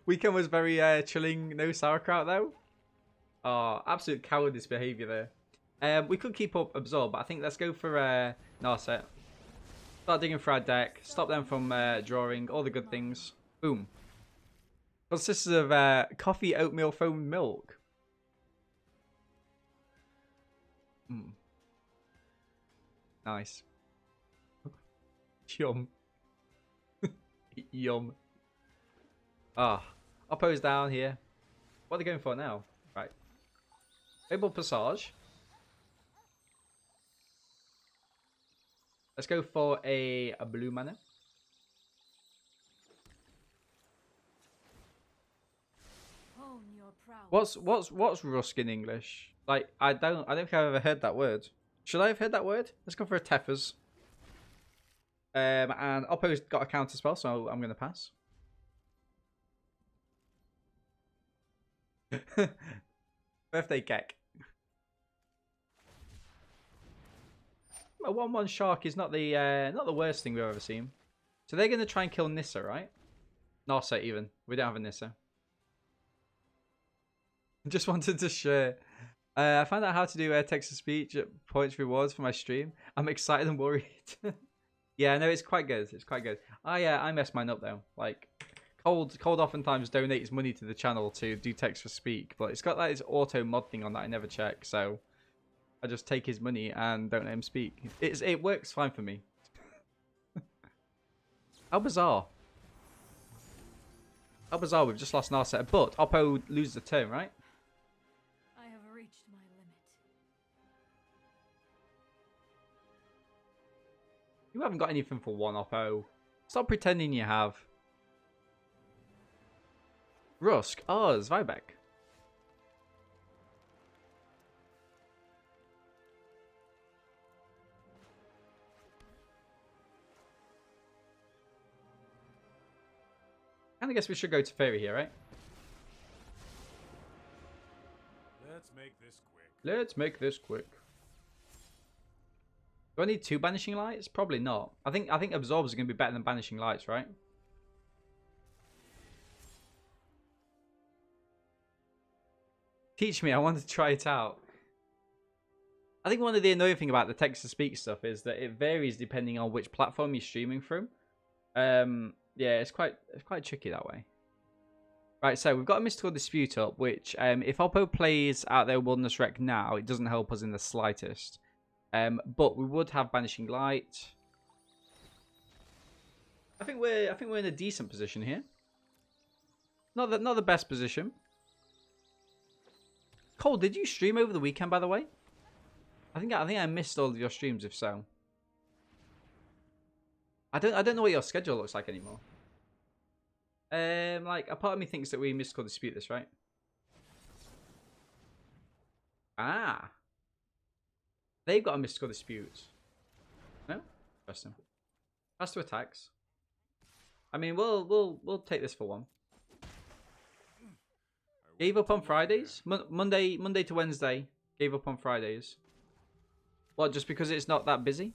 Weekend was very chilling. No sauerkraut though. Oh, absolute cowardice behaviour there. We could keep up Absorb, but I think let's go for Narset. Start digging for our deck. Stop them from drawing. All the good things. Boom. Consists of coffee, oatmeal, foamed milk. Nice. Yum. Yum. Ah. Oppo's down here. What are they going for now? Right. Fabled Passage. Let's go for a blue mana. What's rusk in English? Like I don't think I've ever heard that word. Should I have heard that word? Let's go for a Tefers. And Oppo's got a counter spell, so I'm gonna pass. Birthday Keck. A 1/1 shark is not the worst thing we've ever seen. So they're gonna try and kill Nissa, right? Narset even. We don't have a Nissa. Just wanted to share. I found out how to do text-to-speech at points rewards for my stream. I'm excited and worried. Yeah, no, it's quite good. It's quite good. I messed mine up though. Like, Cold oftentimes donates money to the channel to do text-for-speak, but it's got like this auto mod thing on that I never check, so I just take his money and don't let him speak. It works fine for me. How bizarre. How bizarre, we've just lost Narset, but Oppo loses the turn, right? I have reached my limit. You haven't got anything for one, Oppo. Stop pretending you have. Rusk. Oh, Zweibeck. I guess we should go to Teferi here, right? Let's make this quick. Let's make this quick. Do I need 2 Banishing Lights? Probably not. I think Absorbs are going to be better than Banishing Lights, right? Teach me, I want to try it out. I think one of the annoying thing about the text-to-speak stuff is that it varies depending on which platform you're streaming from. Yeah, it's quite tricky that way. Right, so we've got a Mystical Dispute up, which if Oppo plays out their Wilderness Wreck now, it doesn't help us in the slightest. But we would have Banishing Light. I think we're in a decent position here. Not the best position. Cole, did you stream over the weekend, by the way? I think I missed all of your streams. If so, I don't know what your schedule looks like anymore. Like a part of me thinks that we Mystical Dispute this, right? Ah, they've got a Mystical Dispute. No, interesting. Pass to attacks. I mean, we'll take this for one. Gave up on Fridays. Monday to Wednesday. Gave up on Fridays. What? Just because it's not that busy?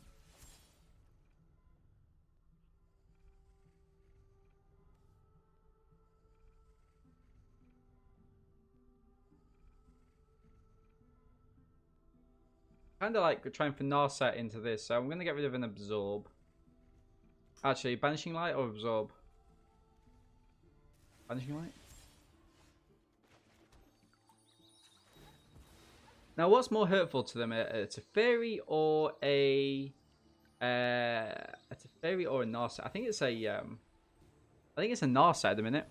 Kind of like trying for Narset into this, so I'm going to get rid of an Absorb. Actually, Banishing Light or Absorb? Banishing Light? Now, what's more hurtful to them, a Teferi or a Teferi or a Narset? I think it's a Narset at the minute.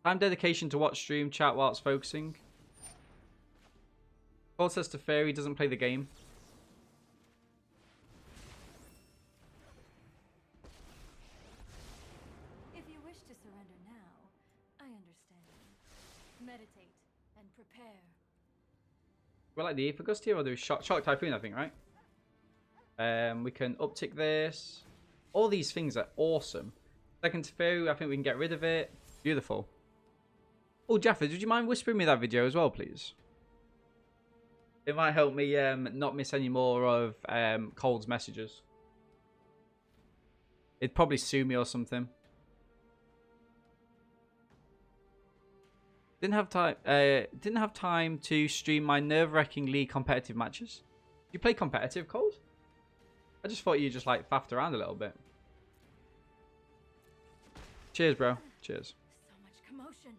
Time dedication to watch stream chat while it's focusing. Paul says Teferi doesn't play the game. If you wish to surrender now, I understand. Meditate and prepare. We like the Aether Gust here, or do Shark Typhoon, I think, right? We can uptick this. All these things are awesome. Second Teferi, I think we can get rid of it. Beautiful. Oh, Jaffa, would you mind whispering me that video as well, please? It might help me not miss any more of Cold's messages. It'd probably sue me or something. Didn't have time to stream my nerve-wracking league competitive matches. You play competitive, Cold? I just thought you just like faffed around a little bit. Cheers, bro. Cheers. So much commotion.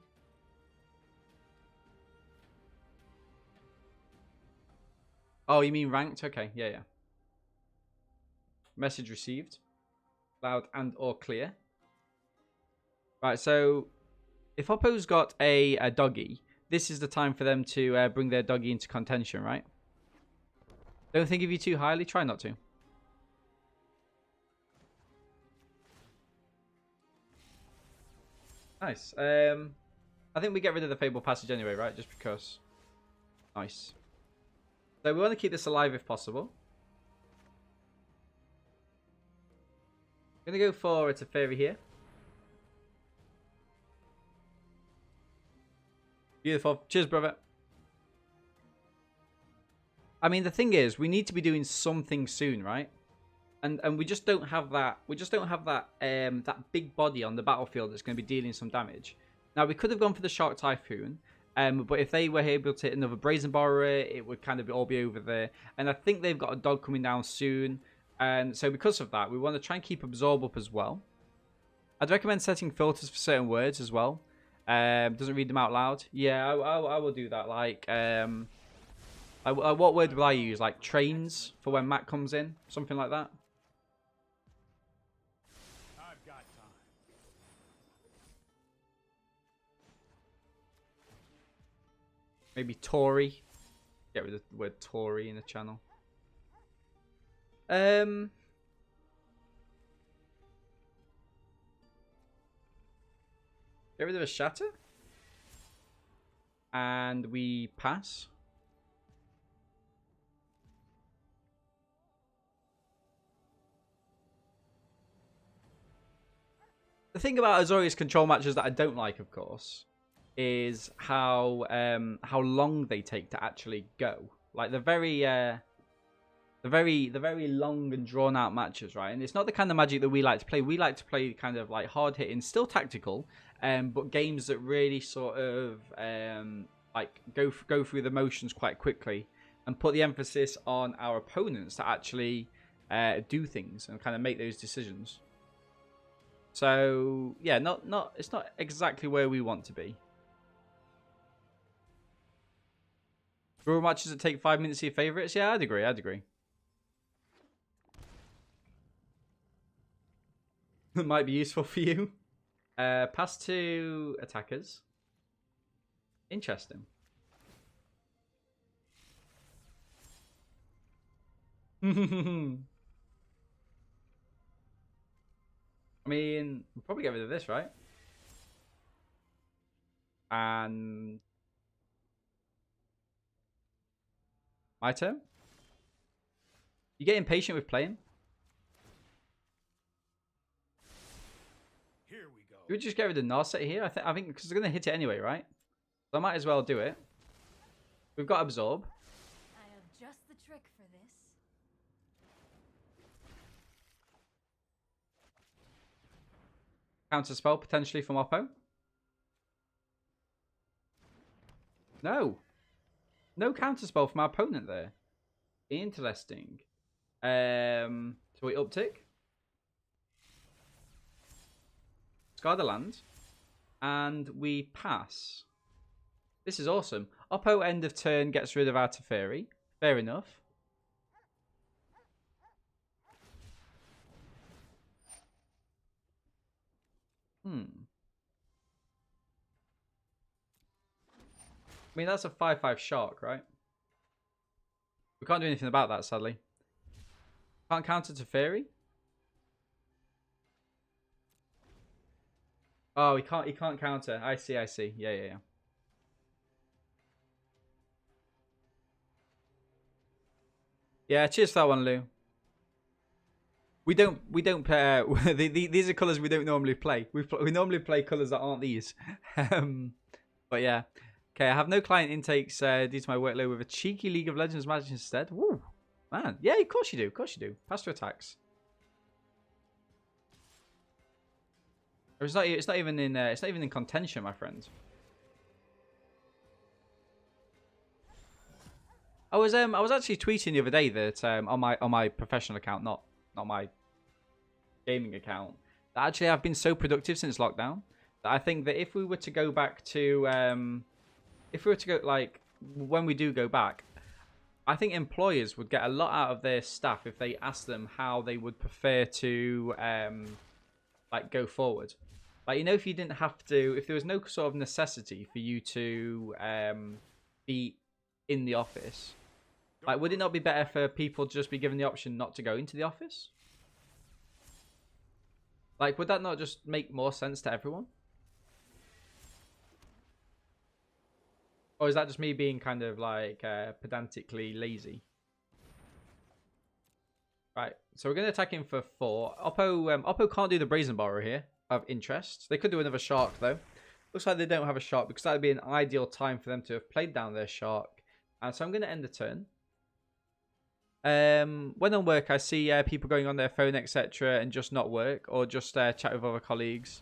Oh, you mean ranked? Okay, yeah, yeah. Message received. Loud and or clear. Right, so if Oppo's got a doggy, this is the time for them to bring their doggy into contention, right? Don't think of you too highly. Try not to. Nice. I think we get rid of the Fabled Passage anyway, right? Just because. Nice. So we want to keep this alive if possible. I'm going to go for a Teferi here. Beautiful. Cheers, brother. I mean, the thing is, we need to be doing something soon, right? And we just don't have that. We just don't have that that big body on the battlefield that's going to be dealing some damage. Now, we could have gone for the Shark Typhoon, but if they were able to hit another Brazen Borrower, it would kind of all be over there. And I think they've got a dog coming down soon. And so because of that, we want to try and keep Absorb up as well. I'd recommend setting filters for certain words as well. Doesn't read them out loud. Yeah, I will do that. Like, what word will I use? Like trains for when Matt comes in? Something like that. I've got time. Maybe Tory. Get rid of the word Tory in the channel. Get rid of a Shatter. And we pass. The thing about Azorius control matches that I don't like, of course, is how long they take to actually go. Like the very long and drawn out matches, right? And it's not the kind of Magic that we like to play. We like to play kind of like hard hitting, still tactical, but games that really sort of like go through the motions quite quickly and put the emphasis on our opponents to actually do things and kind of make those decisions. So yeah, it's not exactly where we want to be. Rule matches that take 5 minutes to your favourites? Yeah, I'd agree. That might be useful for you. Pass to attackers. Interesting. I mean, we'll probably get rid of this, right? And my turn. You get impatient with playing? Here we go. You would just get rid of Narset here? I think because they're going to hit it anyway, right? So I might as well do it. We've got Absorb. I have just the trick for this. Counter spell potentially from Oppo. No. No counter spell from our opponent there. Interesting. So we uptick. Scar the land. And we pass. This is awesome. Oppo end of turn gets rid of our Teferi. Fair enough. I mean, that's a 5/5 shark, right? We can't do anything about that, sadly. Can't counter Teferi. Oh, he can't counter. I see. Yeah. Yeah, cheers for that one, Lou. We don't these are colours we don't normally play. We normally play colours that aren't these. But yeah. Okay, I have no client intakes due to my workload with a cheeky League of Legends match instead. Woo, man. Yeah, of course you do. Pass to attacks. It's not. It's not even in. It's not even in contention, my friend. I was actually tweeting the other day that on my professional account, not my gaming account, that actually I've been so productive since lockdown that I think that if we were to go back to if we were to go like when we do go back, I think employers would get a lot out of their staff if they asked them how they would prefer to like go forward. Like, you know, if you didn't have to, if there was no sort of necessity for you to be in the office, like, would it not be better for people to just be given the option not to go into the office? Like, would that not just make more sense to everyone? Or is that just me being kind of like pedantically lazy? Right, so we're going to attack him for 4. Oppo can't do the Brazen Borrower here of interest. They could do another Shark though. Looks like they don't have a Shark because that would be an ideal time for them to have played down their Shark. And so I'm going to end the turn. When on work, I see people going on their phone, etc., and just not work or just chat with other colleagues.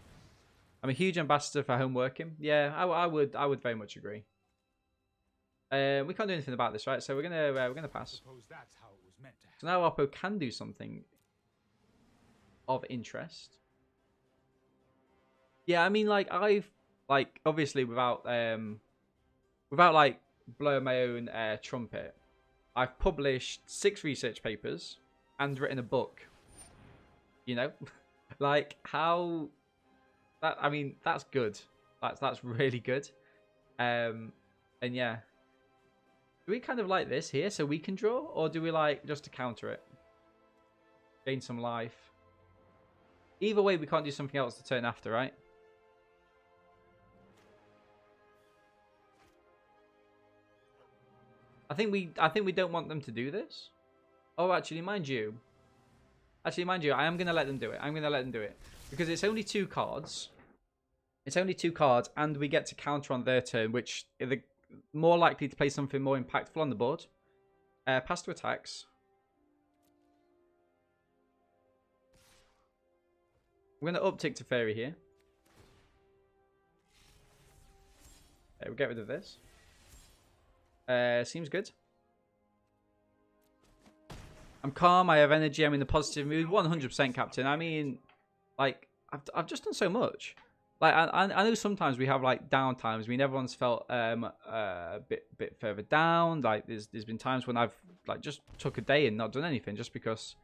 I'm a huge ambassador for home working. Yeah, I would very much agree. We can't do anything about this, right? So we're gonna pass. So now Oppo can do something of interest. Yeah, I mean, like obviously without like blowing my own trumpet, I've published 6 research papers and written a book. You know, like how that. I mean, that's good. That's really good. And yeah. Do we kind of like this here so we can draw? Or do we like just to counter it? Gain some life. Either way, we can't do something else the turn after, right? I think we don't want them to do this. Oh, actually, mind you, I am going to let them do it. I'm going to let them do it. Because it's only 2 cards. It's only 2 cards, and we get to counter on their turn, which the more likely to play something more impactful on the board. Pass to attacks. We're going to uptick Teferi here. We'll get rid of this. Seems good. I'm calm. I have energy. I'm in the positive mood. 100% captain. I mean, like, I've just done so much. Like, I know sometimes we have like down times. I mean, everyone's felt a bit further down. Like, there's been times when I've like just took a day and not done anything just because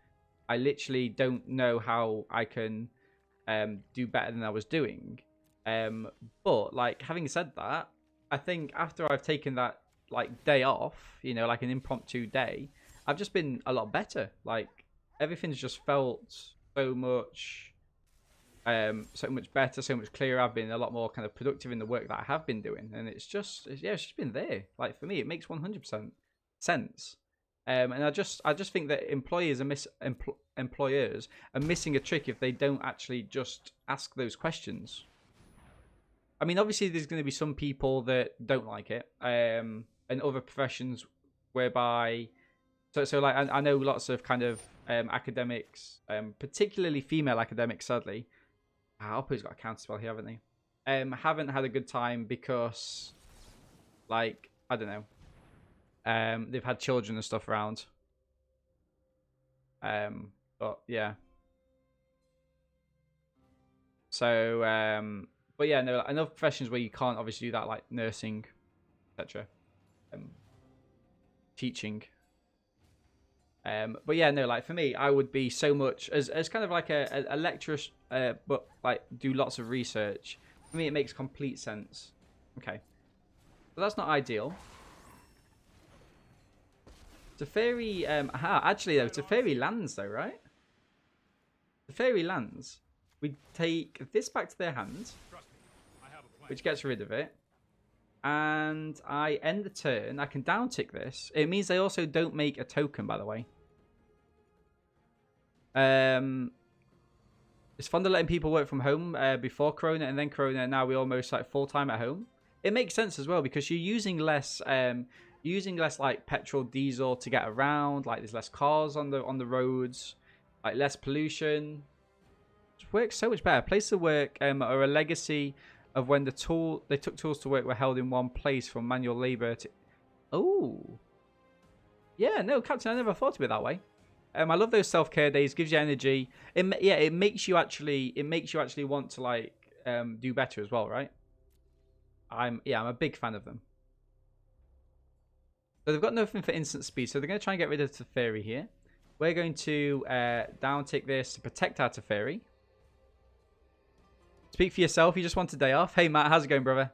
I literally don't know how I can do better than I was doing. But like, having said that, I think after I've taken that like day off, you know, like an impromptu day, I've just been a lot better. Like, everything's just felt so much better, so much clearer. I've been a lot more kind of productive in the work that I have been doing, and it's just been there. Like, for me, it makes 100% sense. And I just think that employers are missing a trick if they don't actually just ask those questions. I mean, obviously, there's going to be some people that don't like it, and other professions whereby. So like, I know lots of kind of academics, particularly female academics, sadly. Oppo's got a counterspell here, haven't they? Haven't had a good time because, like, I don't know. They've had children and stuff around. But yeah. So, but yeah, no, enough professions where you can't obviously do that, like nursing, etc. Teaching. But yeah, no, like for me, I would be so much as kind of like a lecturer, but like do lots of research. For me, it makes complete sense. Okay, but that's not ideal. Teferi, actually though, Teferi lands though, right? Teferi lands. We take this back to their hand, which gets rid of it. And I end the turn. I can down tick this. It means they also don't make a token, by the way. It's fun to letting people work from home before Corona and then Corona. And now we're almost like full time at home. It makes sense as well because you're using less like petrol, diesel to get around. Like, there's less cars on the roads, like less pollution. works so much better. Place of work are a legacy of when they took tools to work were held in one place from manual labor to... Oh. Yeah, no, Captain, I never thought of it that way. I love those self-care days. Gives you energy. It makes you actually want to like do better as well, right? I'm a big fan of them. So they've got nothing for instant speed, so they're going to try and get rid of Teferi here. We're going to down tick this to protect our Teferi. Speak for yourself. You just want a day off. Hey Matt, how's it going, brother?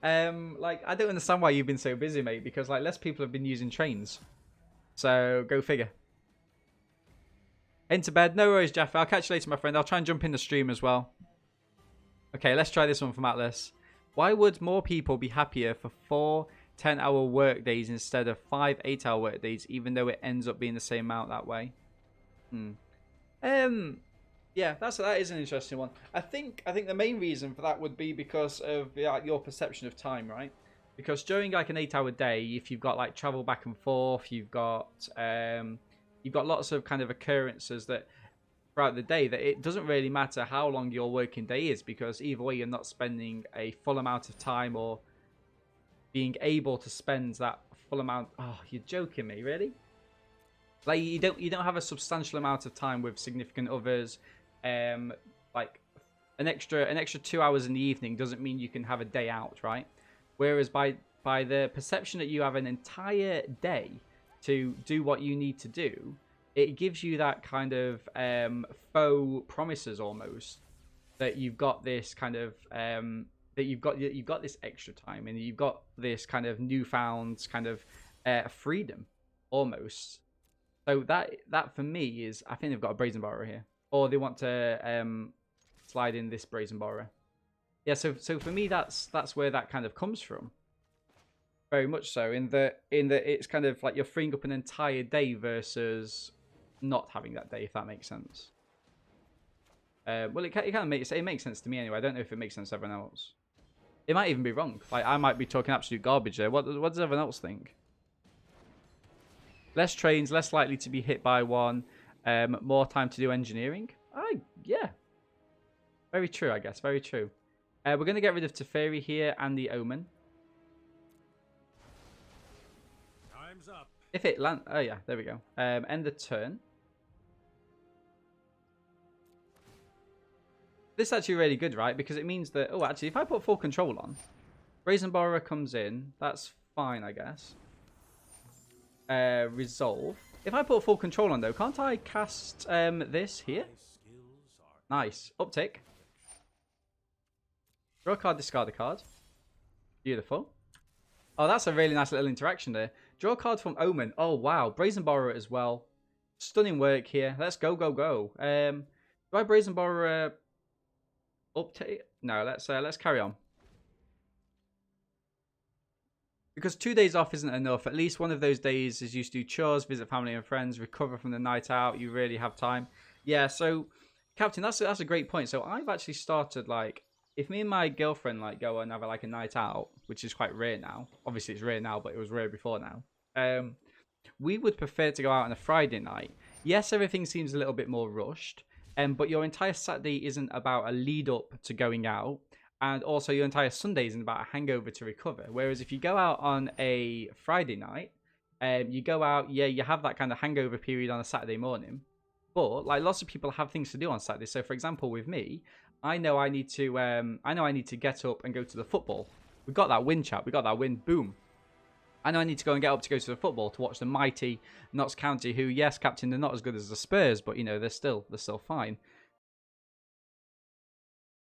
Like I don't understand why you've been so busy, mate. Because like less people have been using trains. So go figure. Into bed. No worries, Jaffa. I'll catch you later, my friend. I'll try and jump in the stream as well. Okay, let's try this one from Atlas. Why would more people be happier for 4 10-hour work days instead of 5 8-hour work days, even though it ends up being the same amount that way? Yeah, that is an interesting one. I think the main reason for that would be because of your perception of time, right? Because during like an 8-hour day, if you've got like travel back and forth, you've got lots of kind of occurrences that throughout the day that it doesn't really matter how long your working day is, because either way you're not spending a full amount of time or being able to spend that full amount. Oh, you're joking me, really? Like you don't have a substantial amount of time with significant others. Like an extra 2 hours in the evening doesn't mean you can have a day out, right? Whereas by the perception that you have an entire day to do what you need to do, it gives you that kind of faux promises almost that you've got this kind of that you've got this extra time and you've got this kind of newfound kind of freedom almost. So that for me is, I think they've got a Brazen Borrower here, or they want to slide in this Brazen Borrower. Yeah, so for me that's where that kind of comes from. Very much so, in that it's kind of like you're freeing up an entire day versus not having that day, if that makes sense. Well, it kind of makes sense to me anyway. I don't know if it makes sense to everyone else. It might even be wrong. Like I might be talking absolute garbage there. What does everyone else think? Less trains, less likely to be hit by one. More time to do engineering. Yeah. Very true, I guess. Very true. We're going to get rid of Teferi here and the Omen. Time's up. If it land... Oh, yeah. There we go. End the turn. This is actually really good, right? Because it means that... Oh, actually, if I put full control on, Brazen Borrower comes in. That's fine, I guess. Resolve. If I put full control on, though, can't I cast this here? Nice. Uptick. Draw a card, discard a card. Beautiful. Oh, that's a really nice little interaction there. Draw a card from Omen. Oh, wow. Brazen Borrower as well. Stunning work here. Let's go, go, go. Do I Brazen Borrower uptick? No, let's carry on. Because 2 days off isn't enough. At least one of those days is used to do chores, visit family and friends, recover from the night out. You really have time. Yeah, so, Captain, that's a great point. So I've actually started, like, if me and my girlfriend, like, go and have, like, a night out, which is quite rare now. Obviously, it's rare now, but it was rare before now. We would prefer to go out on a Friday night. Yes, everything seems a little bit more rushed. But your entire Saturday isn't about a lead up to going out. And also your entire Sunday isn't about a hangover to recover. Whereas if you go out on a Friday night, you go out, yeah, you have that kind of hangover period on a Saturday morning. But like lots of people have things to do on Saturday. So for example, with me, I know I need to get up and go to the football. We got that win, chat. We got that win. Boom. I know I need to go and get up to go to the football to watch the mighty Notts County, who, yes, Captain, they're not as good as the Spurs, but you know they're still fine.